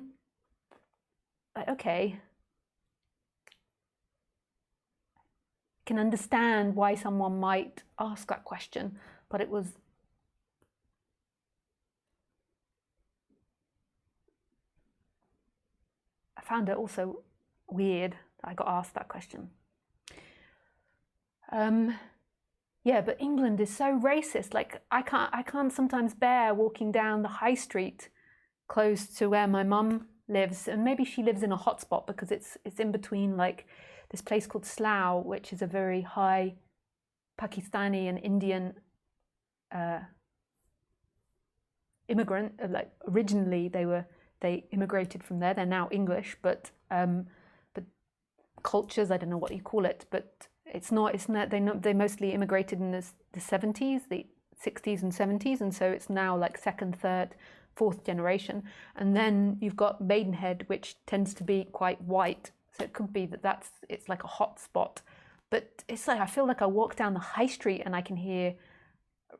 okay. I can understand why someone might ask that question, but it was, I found it also weird that I got asked that question. Yeah, but England is so racist. Like I can't sometimes bear walking down the high street close to where my mum lives, and maybe she lives in a hotspot because it's in between like this place called Slough, which is a very high Pakistani and Indian immigrant. Like originally they immigrated from there. They're now English, but cultures, I don't know what you call it, but it's not. They mostly immigrated in the 70s, the 60s and 70s, and so it's now like second, third, fourth generation. And then you've got Maidenhead, which tends to be quite white, so it could be that it's like a hot spot. But it's like I feel like I walk down the high street and I can hear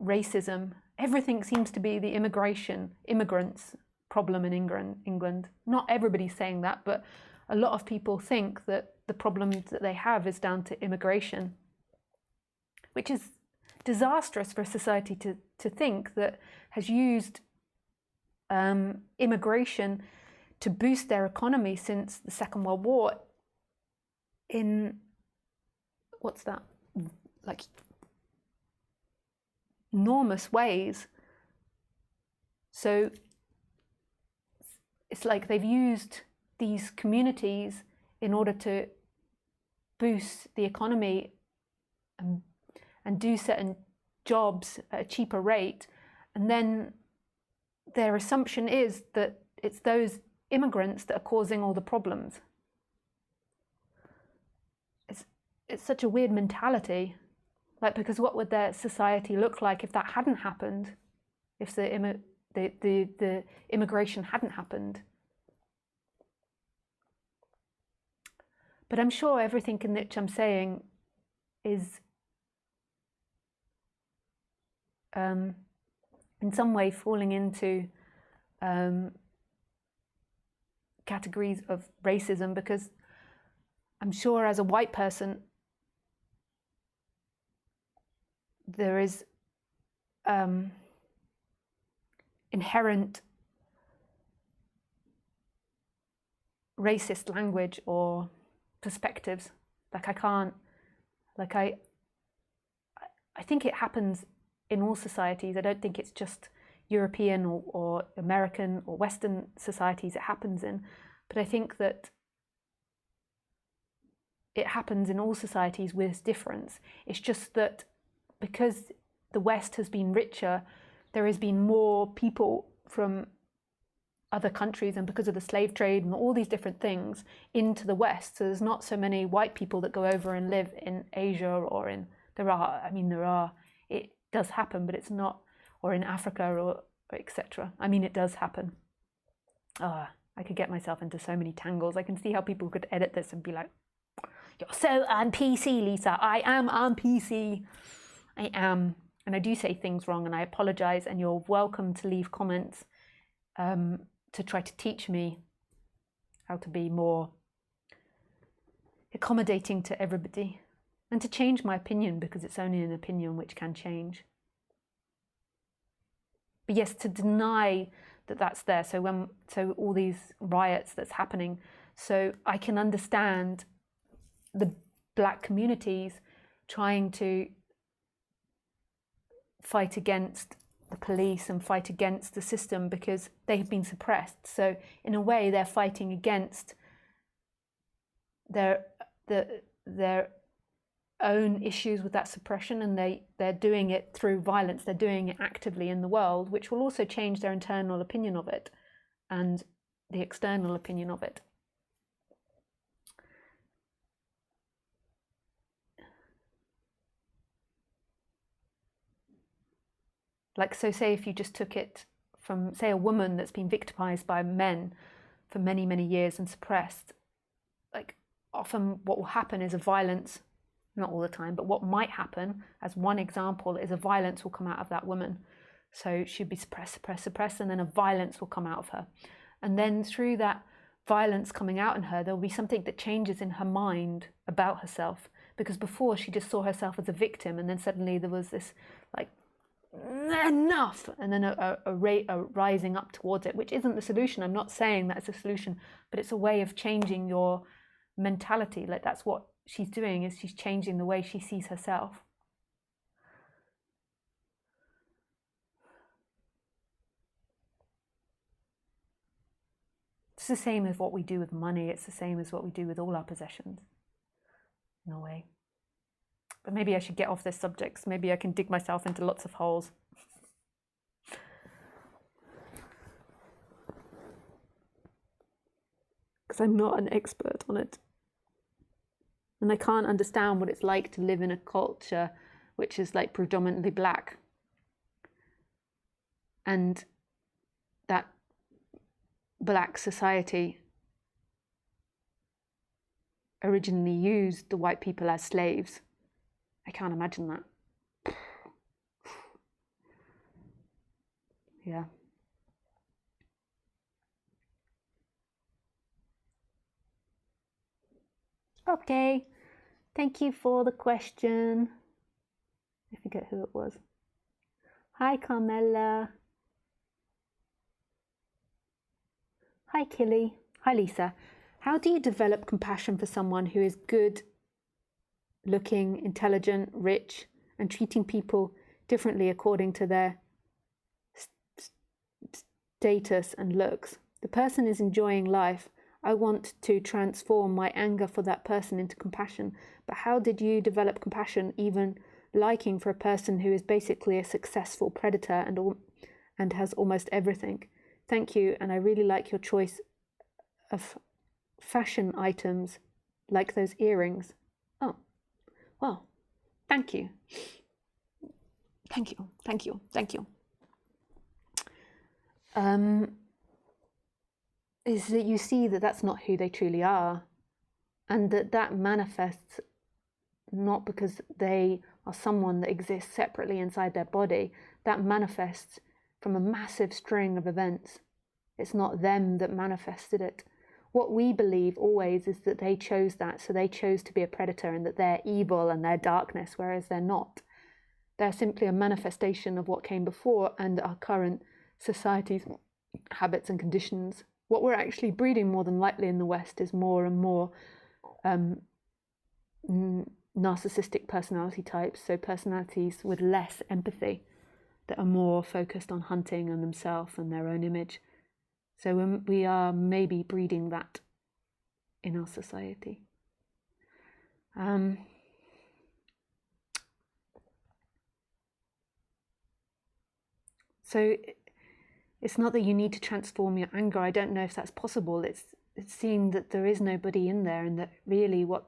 racism. Everything seems to be the immigrants problem in England. Not everybody's saying that, but a lot of people think that the problems that they have is down to immigration, which is disastrous for a society to think that has used immigration to boost their economy since the Second World War in, what's that, like enormous ways. So it's like they've used these communities in order to boost the economy and do certain jobs at a cheaper rate. And then their assumption is that it's those immigrants that are causing all the problems. It's such a weird mentality. Like, because what would their society look like if that hadn't happened? If the immigration hadn't happened? But I'm sure everything in which I'm saying is in some way falling into categories of racism, because I'm sure as a white person there is inherent racist language or perspectives. Like I think it happens in all societies. I don't think it's just European or American or Western societies it happens in, but I think that it happens in all societies with difference. It's just that because the West has been richer, there has been more people from other countries, and because of the slave trade and all these different things into the West, so there's not so many white people that go over and live in Asia or in, there are, it does happen, but it's not, or in Africa or etc. I mean, it does happen. I could get myself into so many tangles. I can see how people could edit this and be like, "You're so un-PC, Lisa." I am un-PC. I am. And I do say things wrong, and I apologize, and you're welcome to leave comments to try to teach me how to be more accommodating to everybody, and to change my opinion, because it's only an opinion which can change. But yes, to deny that that's there. So all these riots that's happening, so I can understand the black communities trying to fight against the police and fight against the system because they've been suppressed. So in a way, they're fighting against their own issues with that suppression, and they're doing it through violence. They're doing it actively in the world, which will also change their internal opinion of it and the external opinion of it. Like, so say if you just took it from, say, a woman that's been victimized by men for many, many years and suppressed, like, often what will happen is a violence, not all the time, but what might happen, as one example, is a violence will come out of that woman. So she'd be suppressed, and then a violence will come out of her. And then through that violence coming out in her, there will be something that changes in her mind about herself. Because before she just saw herself as a victim, and then suddenly there was this, like, enough, and then a rising up towards it, which isn't the solution. I'm not saying that's a solution, but it's a way of changing your mentality. Like, that's what she's doing, is she's changing the way she sees herself. It's the same as what we do with money. It's the same as what we do with all our possessions, in a way. But maybe I should get off this subject, so maybe I can dig myself into lots of holes. Because I'm not an expert on it. And I can't understand what it's like to live in a culture which is like predominantly black. And that black society originally used the white people as slaves. I can't imagine that. Yeah. Okay. Thank you for the question. I forget who it was. Hi, Carmela. Hi, Killy. Hi, Lisa. How do you develop compassion for someone who is good looking, intelligent, rich, and treating people differently according to their status and looks? The person is enjoying life. I want to transform my anger for that person into compassion. But how did you develop compassion, even liking for a person who is basically a successful predator and has almost everything? Thank you, and I really like your choice of fashion items, like those earrings. Oh, well, thank you. Thank you, thank you, thank you. Is that you see that that's not who they truly are, and that manifests not because they are someone that exists separately inside their body. That manifests from a massive string of events. It's not them that manifested it. What we believe always is that they chose that, so they chose to be a predator and that they're evil and they're darkness, whereas they're not. They're simply a manifestation of what came before and our current society's habits and conditions. What we're actually breeding more than likely in the West is more and more narcissistic personality types, so personalities with less empathy that are more focused on hunting and themselves and their own image. So we are maybe breeding that in our society. So it's not that you need to transform your anger. I don't know if that's possible. It's seeing that there is nobody in there and that really what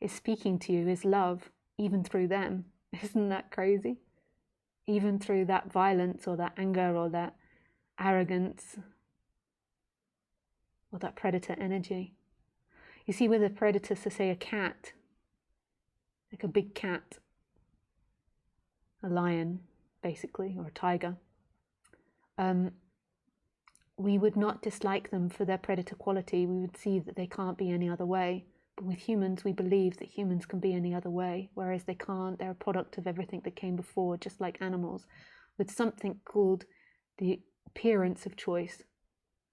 is speaking to you is love, even through them. Isn't that crazy? Even through that violence or that anger or that arrogance or that predator energy. You see, with a predator, so say a cat, like a big cat, a lion, basically, or a tiger, we would not dislike them for their predator quality. We would see that they can't be any other way. But with humans, we believe that humans can be any other way, whereas they can't. They're a product of everything that came before, just like animals, with something called the appearance of choice.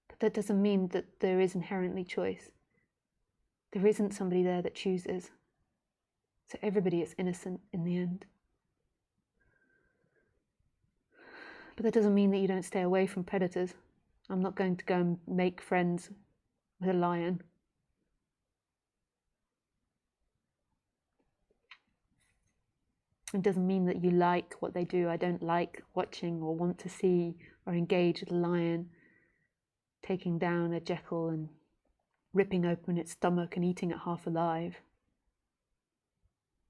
But that doesn't mean that there is inherently choice. There isn't somebody there that chooses. So everybody is innocent in the end. But that doesn't mean that you don't stay away from predators. I'm not going to go and make friends with a lion. It doesn't mean that you like what they do. I don't like watching or want to see or engage with a lion taking down a jackal and ripping open its stomach and eating it half alive.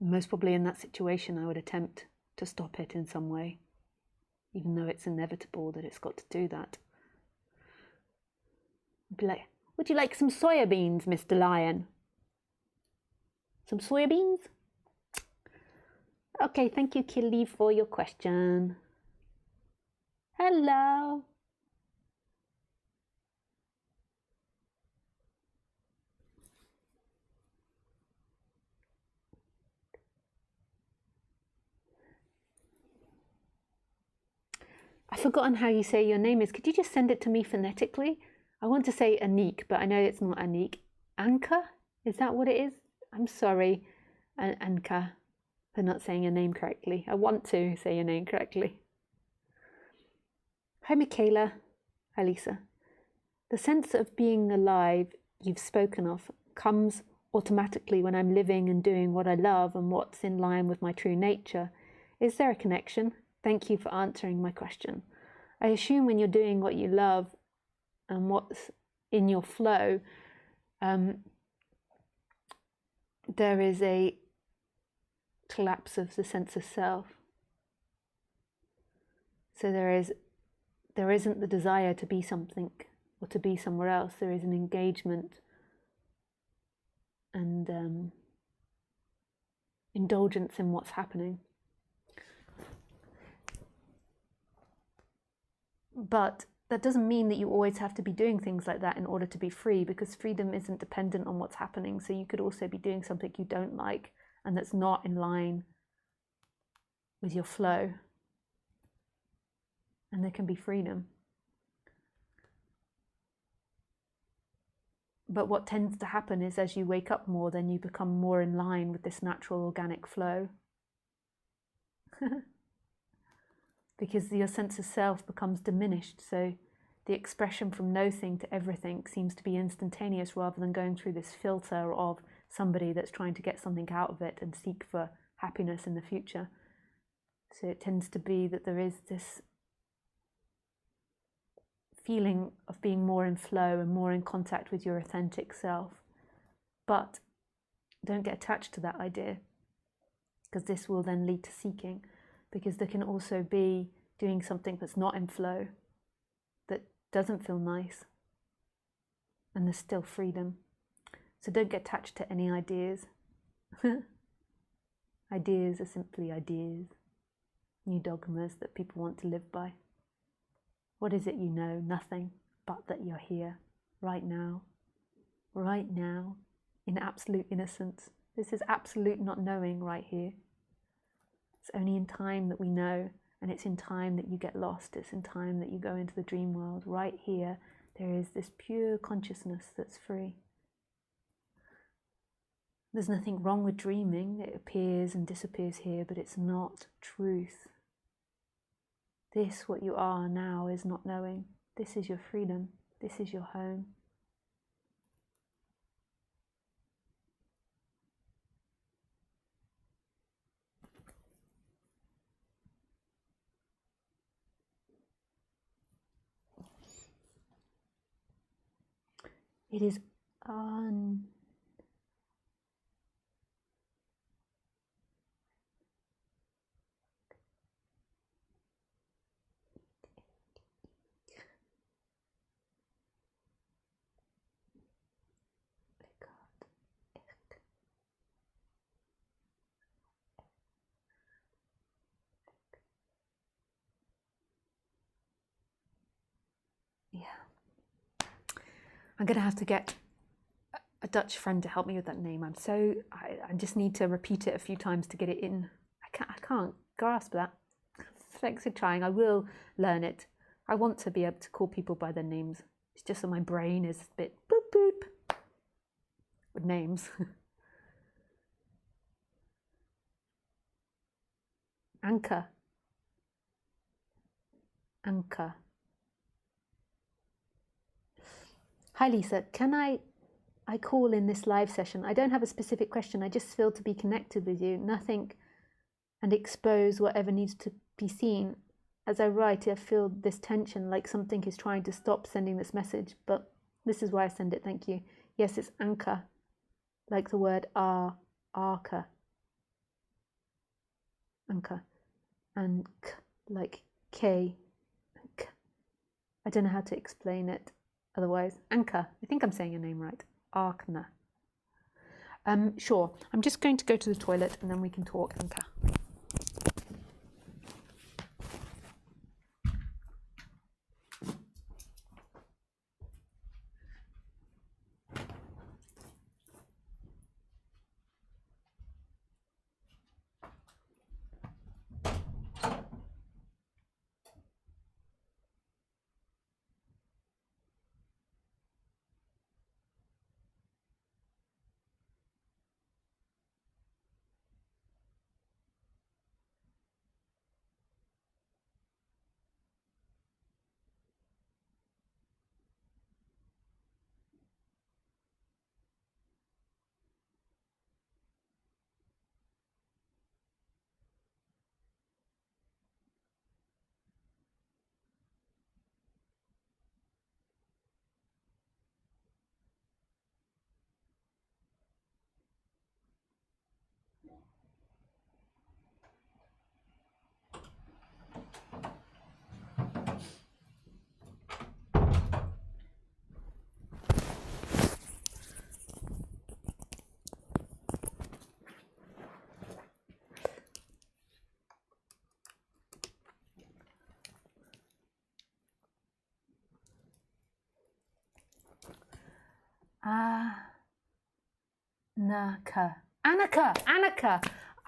Most probably in that situation, I would attempt to stop it in some way, even though it's inevitable that it's got to do that. Would you like some soya beans, Mr. Lion? Some soya beans? Okay, thank you, Killy, for your question. Hello. I've forgotten how you say your name is. Could you just send it to me phonetically? I want to say Anik, but I know it's not Anik. Anka? Is that what it is? I'm sorry, Anka, for not saying your name correctly. I want to say your name correctly. Hi, Michaela. Hi, Lisa. The sense of being alive you've spoken of comes automatically when I'm living and doing what I love and what's in line with my true nature. Is there a connection? Thank you for answering my question. I assume when you're doing what you love and what's in your flow, there is a collapse of the sense of self. So there isn't the desire to be something or to be somewhere else. There is an engagement and indulgence in what's happening. But that doesn't mean that you always have to be doing things like that in order to be free, because freedom isn't dependent on what's happening. So you could also be doing something you don't like and that's not in line with your flow, and there can be freedom. But what tends to happen is as you wake up more, then you become more in line with this natural organic flow. Because your sense of self becomes diminished. So the expression from nothing to everything seems to be instantaneous rather than going through this filter of somebody that's trying to get something out of it and seek for happiness in the future. So it tends to be that there is this feeling of being more in flow and more in contact with your authentic self. But don't get attached to that idea, because this will then lead to seeking, because there can also be doing something that's not in flow, that doesn't feel nice, and there's still freedom. So don't get attached to any ideas. Ideas are simply ideas, new dogmas that people want to live by. What is it you know? Nothing, but that you're here, right now, in absolute innocence. This is absolute not knowing right here. It's only in time that we know, and it's in time that you get lost. It's in time that you go into the dream world. Right here, there is this pure consciousness that's free. There's nothing wrong with dreaming. It appears and disappears here, but it's not truth. This, what you are now, is not knowing. This is your freedom. This is your home. It is I'm going to have to get a Dutch friend to help me with that name. I just need to repeat it a few times to get it in. I can't grasp that. Thanks for trying. I will learn it. I want to be able to call people by their names. It's just that my brain is a bit boop boop with names. Anchor. Hi Lisa, can I call in this live session? I don't have a specific question. I just feel to be connected with you. Nothing, and expose whatever needs to be seen. As I write, I feel this tension, like something is trying to stop sending this message, but this is why I send it. Thank you. Yes, it's anchor, like the word arca. Anchor. And k, like K. K. I don't know how to explain it otherwise. Anchor. I think I'm saying your name right. Arkna. Sure. I'm just going to go to the toilet and then we can talk, Anchor.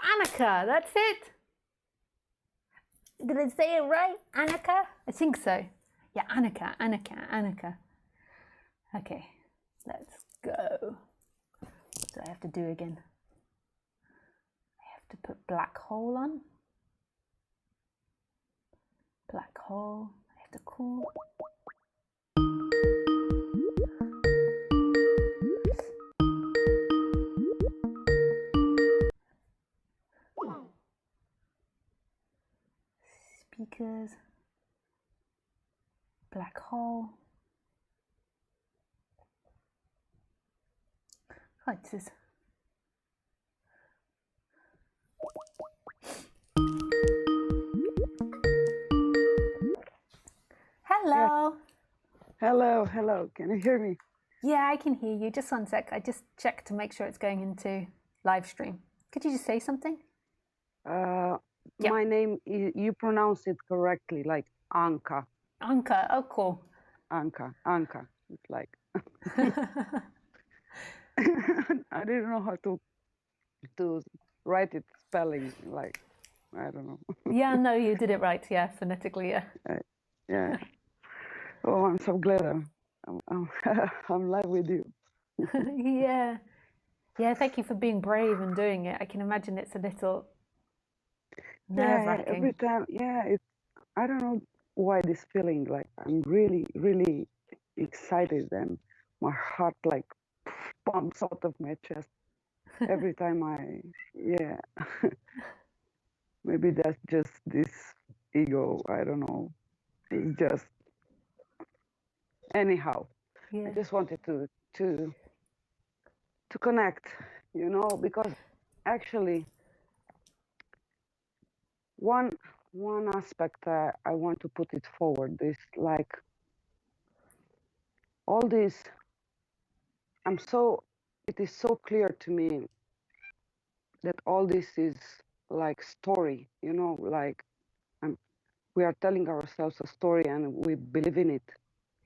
Anaka, that's it. Did I say it right? Annika? I think so. Yeah, Annika. Okay, let's go. What do I have to do again? I have to put black hole on. Black hole. I have to call. Speakers. Black hole. Right, this is. Hello. Hello. Can you hear me? Yeah, I can hear you. Just one sec. I just checked to make sure it's going into live stream. Could you just say something? Yeah. My name, you pronounce it correctly, like Anka. Anka. Oh, cool. Anka. It's like I didn't know how to write it spelling. Like I don't know. Yeah, no, you did it right. Yeah, phonetically. Yeah. Yeah. Oh, I'm so glad I'm live with you. Yeah. Yeah, thank you for being brave and doing it. I can imagine it's a little nerve-wracking. Every time, I don't know why this feeling, like I'm really excited and my heart like pumps out of my chest every time maybe that's just this ego, I don't know. It's just anyhow. Yeah. I just wanted to connect, because actually one aspect I want to put it forward is like all this. It is so clear to me that all this is like story, like we are telling ourselves a story and we believe in it.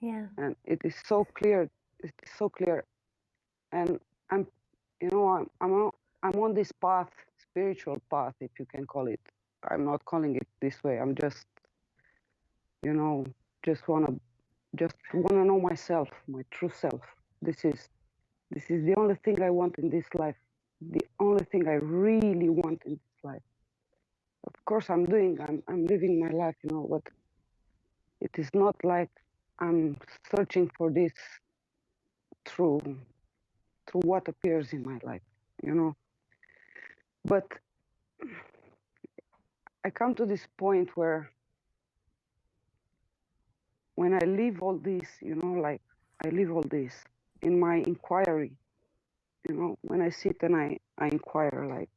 Yeah. And it is so clear. It's so clear. And I'm on this path, spiritual path, if you can call it. I'm not calling it this way. I'm just, just wanna know myself, my true self. This is the only thing I want in this life. The only thing I really want in this life. Of course, I'm living my life, but it is not like I'm searching for this through what appears in my life, But I come to this point where when I leave all this, like I leave all this in my inquiry, when I sit and I inquire, like,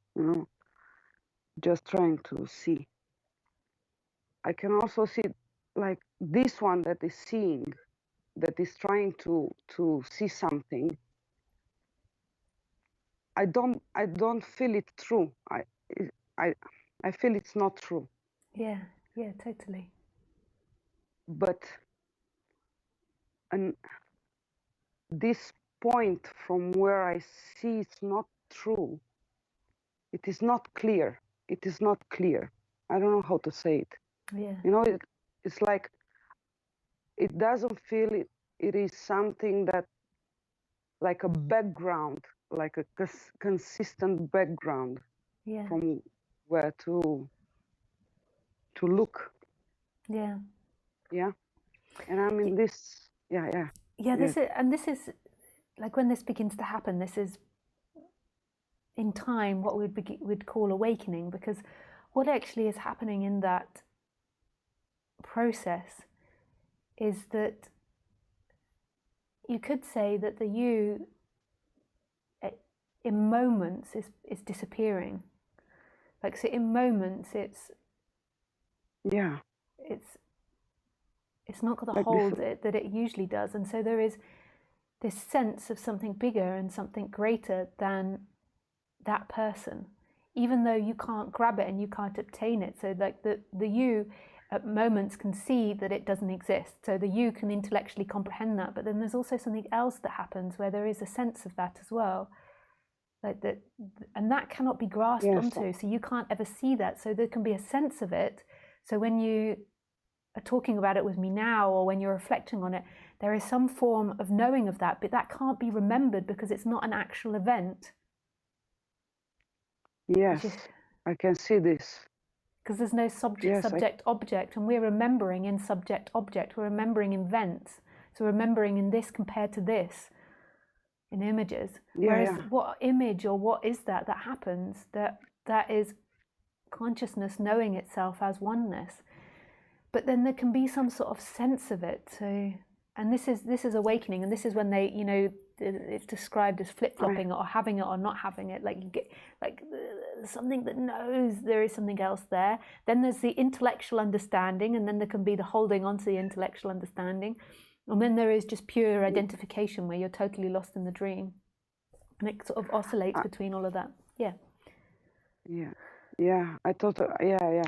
just trying to see. I can also see like this one that is seeing, that is trying to see something. I don't feel it true. I feel it's not true. Yeah, totally. But and this point from where I see it's not true, it is not clear. It is not clear. I don't know how to say it. Yeah. It's like it doesn't feel it. It is something that like a background, like a consistent background. Yeah. From where to look. Yeah. Yeah. And I'm in this. Yeah. Yeah, this is like when this begins to happen, this is in time what we'd call awakening, because what actually is happening in that process is that you could say that the you in moments is disappearing. Like, so in moments it's not got the like hold that it usually does, and so there is this sense of something bigger and something greater than that person, even though you can't grab it and you can't obtain it. So like the you at moments can see that it doesn't exist, so the you can intellectually comprehend that, but then there's also something else that happens where there is a sense of that as well, like that, and that cannot be grasped onto, so you can't ever see that. So there can be a sense of it, So when you are talking about it with me now, or when you're reflecting on it, there is some form of knowing of that, but that can't be remembered because it's not an actual event. Yes, I can see this. Because there's no subject-object, and we're remembering in subject-object. We're remembering in events. So we're remembering in this compared to this, in images. Whereas what image or what is that happens, that is consciousness knowing itself as oneness. But then there can be some sort of sense of it. So, and this is awakening, and this is when they, it's described as flip-flopping or having it or not having it. Like you get like something that knows there is something else there. Then there's the intellectual understanding, and then there can be the holding on to the intellectual understanding. And then there is just pure identification where you're totally lost in the dream. And it sort of oscillates between all of that. Yeah. Yeah. I thought, yeah.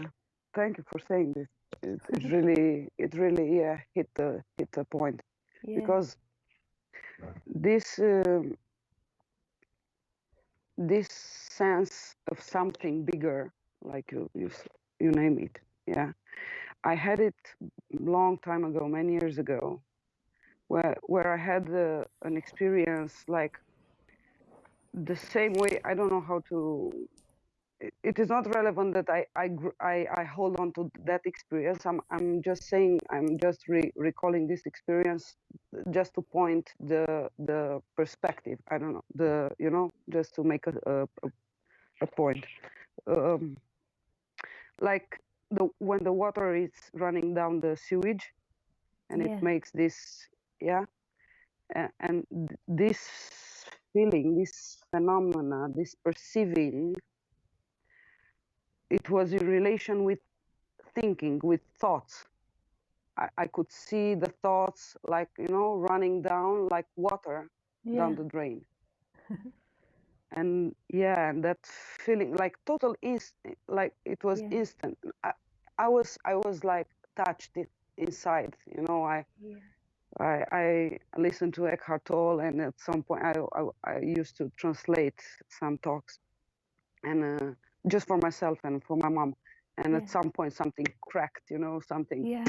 Thank you for saying this. It really hit the point. Because this sense of something bigger, like you name it, I had it long time ago, many years ago, where I had an experience like the same way. I don't know how to. It is not relevant that I hold on to that experience. I'm just saying, I'm just recalling this experience just to point the perspective. I don't know, just to make a point. Like when the water is running down the sewage, and it makes this, and this feeling, this phenomena, this perceiving, it was in relation with thinking, with thoughts. I could see the thoughts like, running down like water down the drain. And and that feeling like total like it was instant. I was like touched inside, I listened to Eckhart Tolle, and at some point I used to translate some talks, and just for myself and for my mom. And at some point something cracked, something.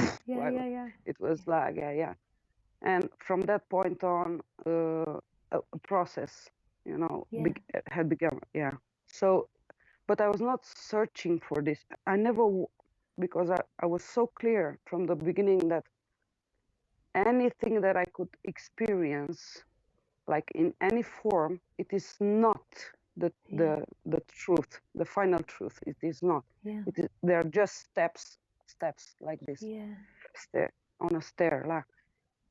It was like, And from that point on, a process, had begun. So, but I was not searching for this. I never, because I was so clear from the beginning that anything that I could experience, like in any form, it is not the truth, the final truth. It is not. They are just steps like this, on a stair.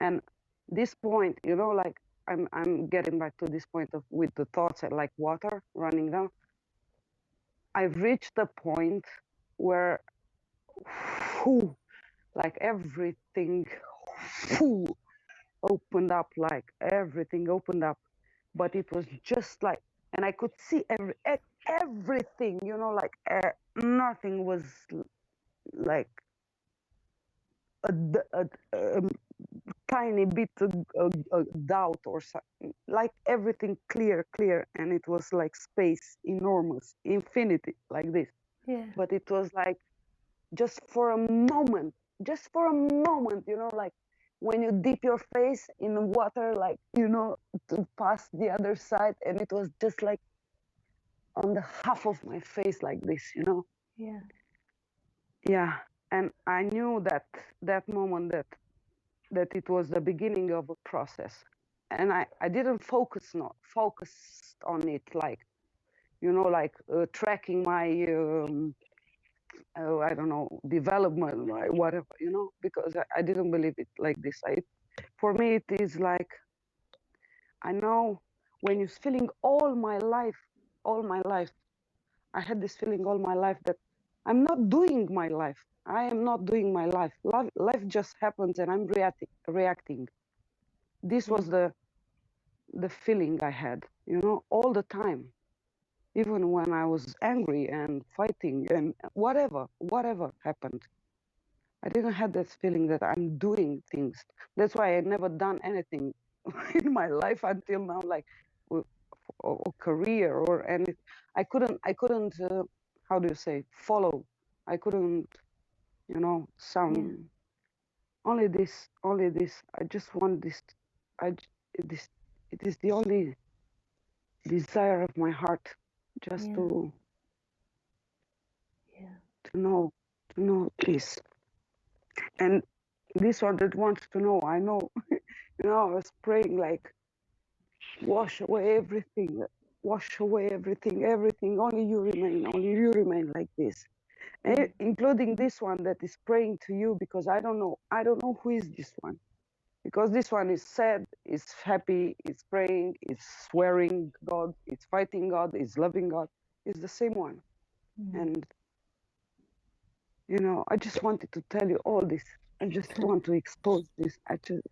And this point, like I'm getting back to this point of with the thoughts like water running down. I've reached the point where, like everything, opened up, like everything opened up, but it was just like, and I could see everything, like nothing was like a tiny bit of doubt or something, like everything clear, and it was like space, enormous, infinity, like this. But it was like just for a moment, like when you dip your face in water, like, to pass the other side, and it was just like on the half of my face like this, And I knew that moment that it was the beginning of a process, and I didn't focus on it, like, like tracking my I don't know, development, whatever, because I didn't believe it like this. For me, it is like, I know when you're feeling all my life, I had this feeling all my life that I'm not doing my life. I am not doing my life. Life just happens, and I'm reacting. This was the feeling I had, all the time. Even when I was angry and fighting and whatever happened, I didn't have this feeling that I'm doing things. That's why I had never done anything in my life until now, like or career or anything. I couldn't. How do you say? Follow. I couldn't you know, some only this, only this. I just want this. This, it is the only desire of my heart, just Yeah. Yeah. to know this. And this one that wants to know, I know, you know, I was praying like, wash away everything, everything. Only you remain like this. Mm. Including this one that is praying to you, because I don't know who is this one. Because this one is sad, is happy, is praying, is swearing God, is fighting God, is loving God. It's the same one. Mm. And, you know, I just wanted to tell you all this. I just want to expose this.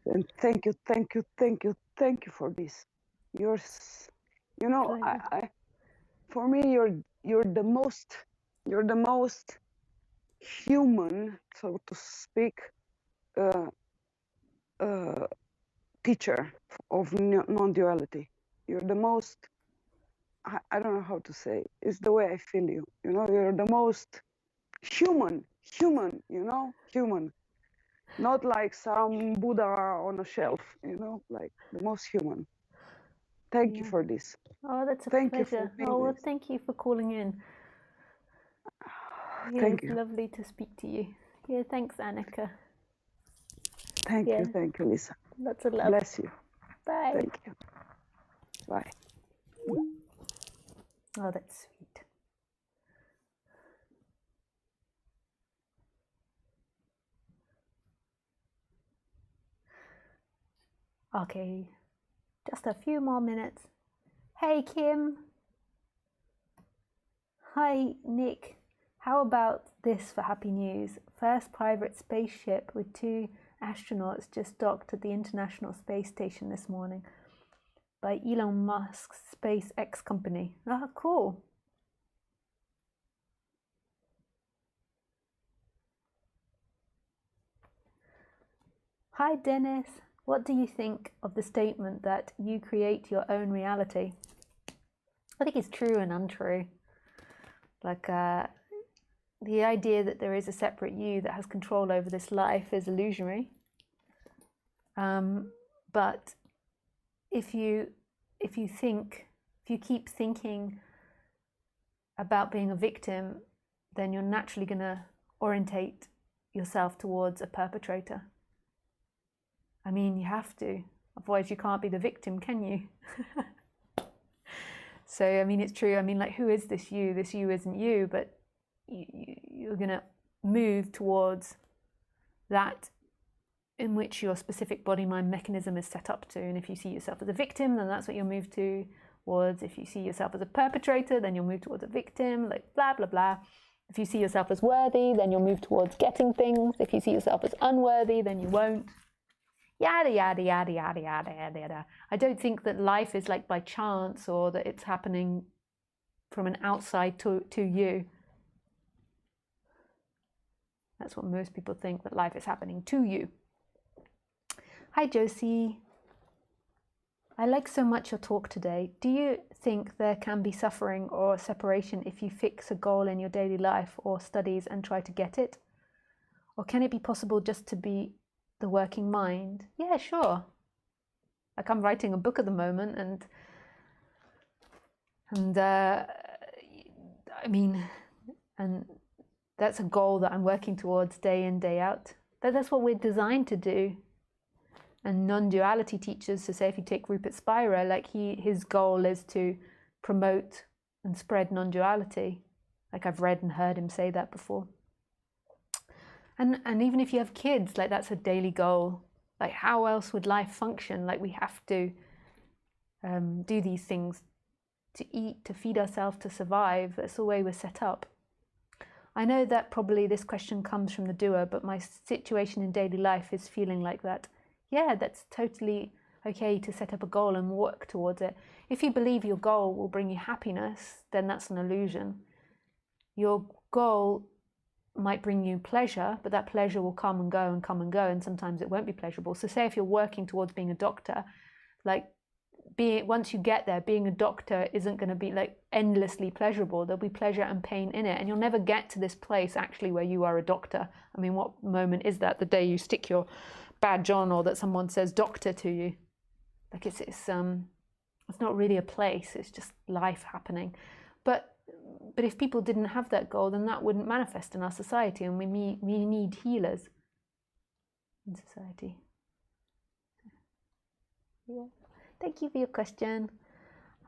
And thank you for this. You know, Pleasure. for me, you're the most human, so to speak, uh, uh, teacher of non-duality. You're the most, I don't know how to say, it's the way I feel you. You know, you're the most human, you know, human. Not like some Buddha on a shelf, you know, like the most human. Thank you Yeah. for this. Oh, that's a Thank you for pleasure. being Oh, well, this. thank you for calling in. Yeah, Thank it's you. lovely to speak to you. Yeah, thanks, Annika. Thank Yeah, you, Lisa. lots of love. Bless you. Bye. Thank you. Bye. Oh, that's sweet. Okay, just a few more minutes. Hey, Kim. Hi, Nick. How about this for happy news? First private spaceship with 2 astronauts just docked at the International Space Station this morning by Elon Musk's SpaceX company. Ah, cool. Hi, Dennis. What do you think of the statement that you create your own reality? I think it's true and untrue. Like, the idea that there is a separate you that has control over this life is illusionary. But if you keep thinking about being a victim, then you're naturally going to orientate yourself towards a perpetrator. I mean, you have to, otherwise you can't be the victim, can you? So, I mean, it's true. I mean, like, who is this you? This you isn't you, but you're going to move towards that in which your specific body-mind mechanism is set up to. And if you see yourself as a victim, then that's what you'll move towards. If you see yourself as a perpetrator, then you'll move towards a victim, like blah, blah, blah. If you see yourself as worthy, then you'll move towards getting things. If you see yourself as unworthy, then you won't. Yada, yada, yada, yada, yada, yada, yada. I don't think that life is like by chance or that it's happening from an outside to you. That's what most people think, that life is happening to you. Hi, Josie. I like so much your talk today. Do you think there can be suffering or separation if you fix a goal in your daily life or studies and try to get it? Or can it be possible just to be the working mind? Yeah, sure. Like, I'm writing a book at the moment, and I mean, and that's a goal that I'm working towards day in, day out. That's what we're designed to do. And non-duality teachers, so say if you take Rupert Spira, like his goal is to promote and spread non-duality. Like, I've read and heard him say that before. And even if you have kids, like, that's a daily goal. Like, how else would life function? Like, we have to do these things to eat, to feed ourselves, to survive. That's the way we're set up. I know that probably this question comes from the doer, but my situation in daily life is feeling like that. Yeah, that's totally okay to set up a goal and work towards it. If you believe your goal will bring you happiness, then that's an illusion. Your goal might bring you pleasure, but that pleasure will come and go, and sometimes it won't be pleasurable. So say if you're working towards being a doctor, like, once you get there, being a doctor isn't going to be like endlessly pleasurable. There'll be pleasure and pain in it, and you'll never get to this place actually where you are a doctor. I mean, what moment is that? The day you stick your badge on, or that someone says doctor to you. Like it's not really a place. It's just life happening. But if people didn't have that goal, then that wouldn't manifest in our society, and we need healers in society. Yeah. Thank you for your question.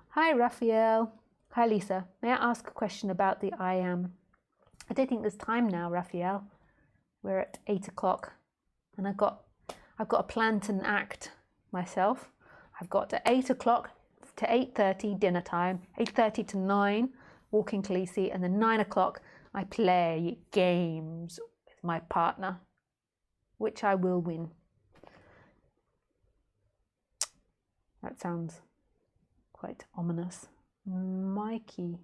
Hi, Raphael. Hi, Lisa. May I ask a question about the I am? I don't think there's time now, Raphael. We're at 8 o'clock, and I've got a plan to act myself. I've got to 8 o'clock to 8:30 dinner time, 8:30 to 9 walking Khaleesi, and then 9 o'clock I play games with my partner, which I will win. That sounds quite ominous. Mikey,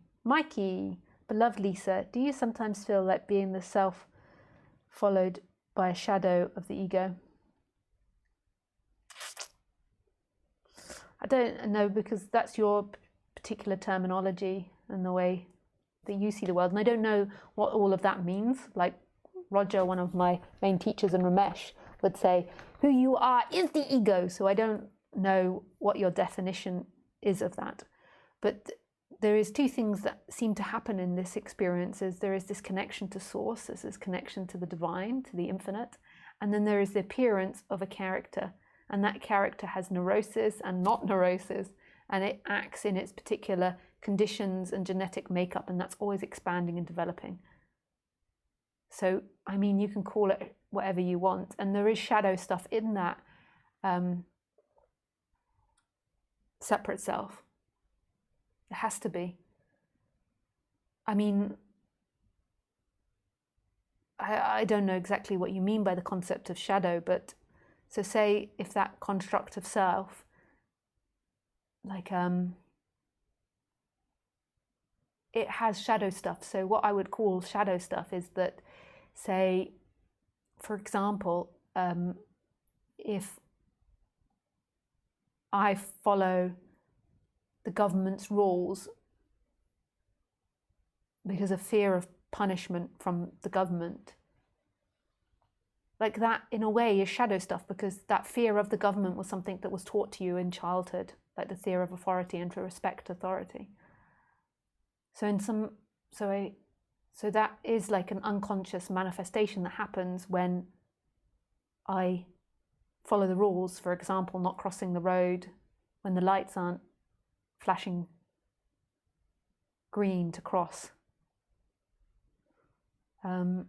beloved Lisa, do you sometimes feel like being the self followed by a shadow of the ego? I don't know, because that's your particular terminology and the way that you see the world, and I don't know what all of that means. Like Roger, one of my main teachers, and Ramesh would say, who you are is the ego. So I don't know what your definition is of that. But there is two things that seem to happen in this experience. There is this connection to source, there's this connection to the divine, to the infinite, and then there is the appearance of a character, and that character has neurosis and not neurosis, and it acts in its particular conditions and genetic makeup, and that's always expanding and developing. So, I mean, you can call it whatever you want, and there is shadow stuff in that separate self. It has to be. I mean, I don't know exactly what you mean by the concept of shadow, but so say if that construct of self, like it has shadow stuff. So what I would call shadow stuff is that, say, for example, if I follow the government's rules because of fear of punishment from the government, like that in a way is shadow stuff, because that fear of the government was something that was taught to you in childhood, like the fear of authority and to respect authority. So that is like an unconscious manifestation that happens when I follow the rules, for example, not crossing the road when the lights aren't flashing green to cross. And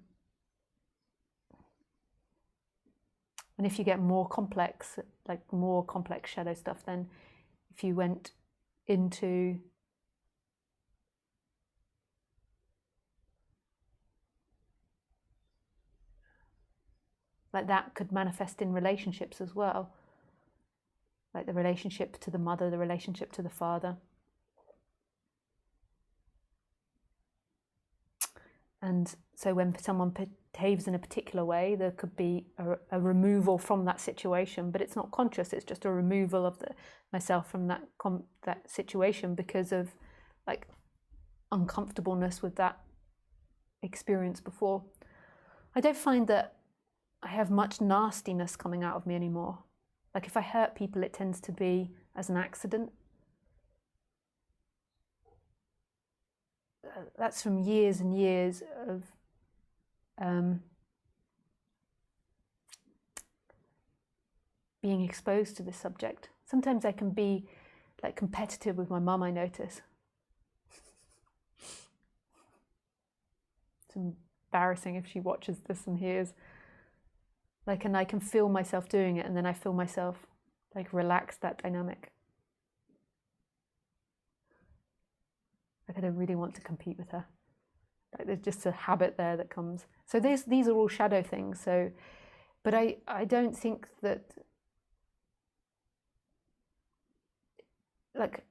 if you get more complex shadow stuff, then if you went into like that could manifest in relationships as well, like the relationship to the mother, the relationship to the father. And so when someone behaves in a particular way, there could be a removal from that situation, but it's not conscious, it's just a removal of myself from that situation because of like uncomfortableness with that experience before. I don't find that I have much nastiness coming out of me anymore. Like if I hurt people, it tends to be as an accident. That's from years and years of being exposed to this subject. Sometimes I can be like competitive with my mum, I notice. It's embarrassing if she watches this and hears. Like, and I can feel myself doing it, and then I feel myself like relax that dynamic. Like I don't really want to compete with her. Like there's just a habit there that comes. So these are all shadow things. So, but I don't think that like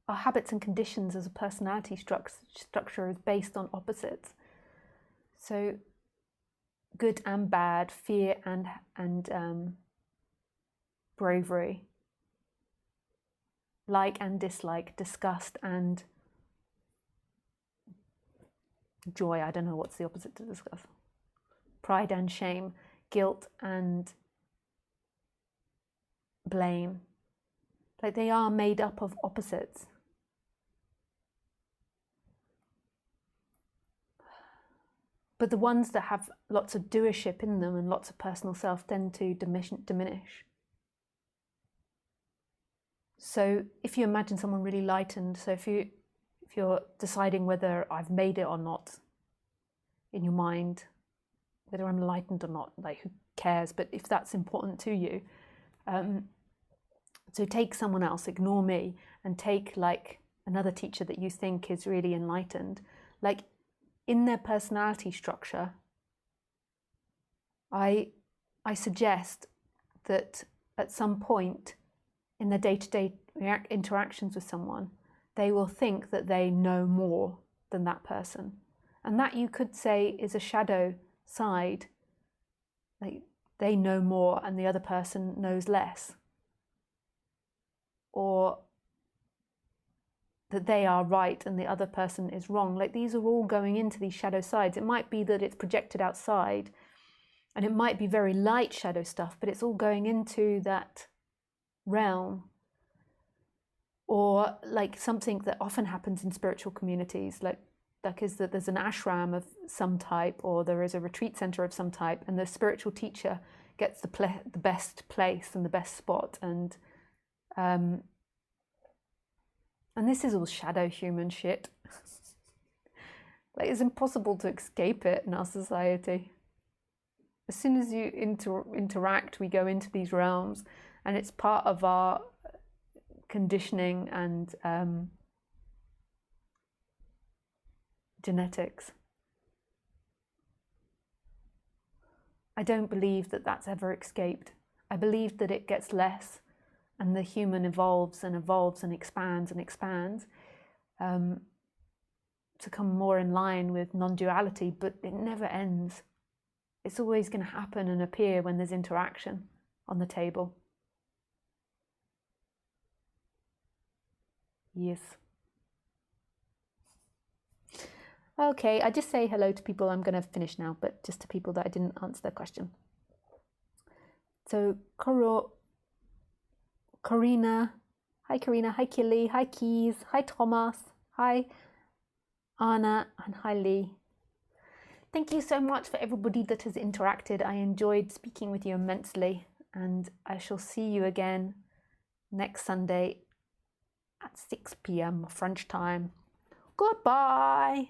our habits and conditions as a personality structure is based on opposites. So good and bad, fear and bravery, like and dislike, disgust and joy. I don't know what's the opposite to disgust. Pride and shame, guilt and blame. Like they are made up of opposites. But the ones that have lots of doership in them and lots of personal self tend to diminish. So if you imagine someone really lightened, so if you're deciding whether I've made it or not in your mind, whether I'm enlightened or not, like who cares? But if that's important to you, so take someone else, ignore me, and take like another teacher that you think is really enlightened. Like in their personality structure, I suggest that at some point in their day-to-day interactions with someone, they will think that they know more than that person. And that you could say is a shadow side. Like they know more and the other person knows less. Or that they are right and the other person is wrong. Like these are all going into these shadow sides. It might be that it's projected outside and it might be very light shadow stuff, but it's all going into that realm. Or like something that often happens in spiritual communities, like is that there's an ashram of some type, or there is a retreat center of some type, and the spiritual teacher gets the best place and the best spot, and this is all shadow human shit. Like it's impossible to escape it in our society. As soon as you interact, we go into these realms, and it's part of our conditioning and genetics. I don't believe that that's ever escaped. I believe that it gets less and the human evolves and evolves and expands to come more in line with non-duality, but it never ends. It's always going to happen and appear when there's interaction on the table. Yes. Okay, I just say hello to people. I'm going to finish now, but just to people that I didn't answer their question. So, Karina. Hi, Karina. Hi, Killy. Hi, Keys. Hi, Thomas. Hi, Anna. And hi, Lee. Thank you so much for everybody that has interacted. I enjoyed speaking with you immensely, and I shall see you again next Sunday at 6 p.m. French time. Goodbye.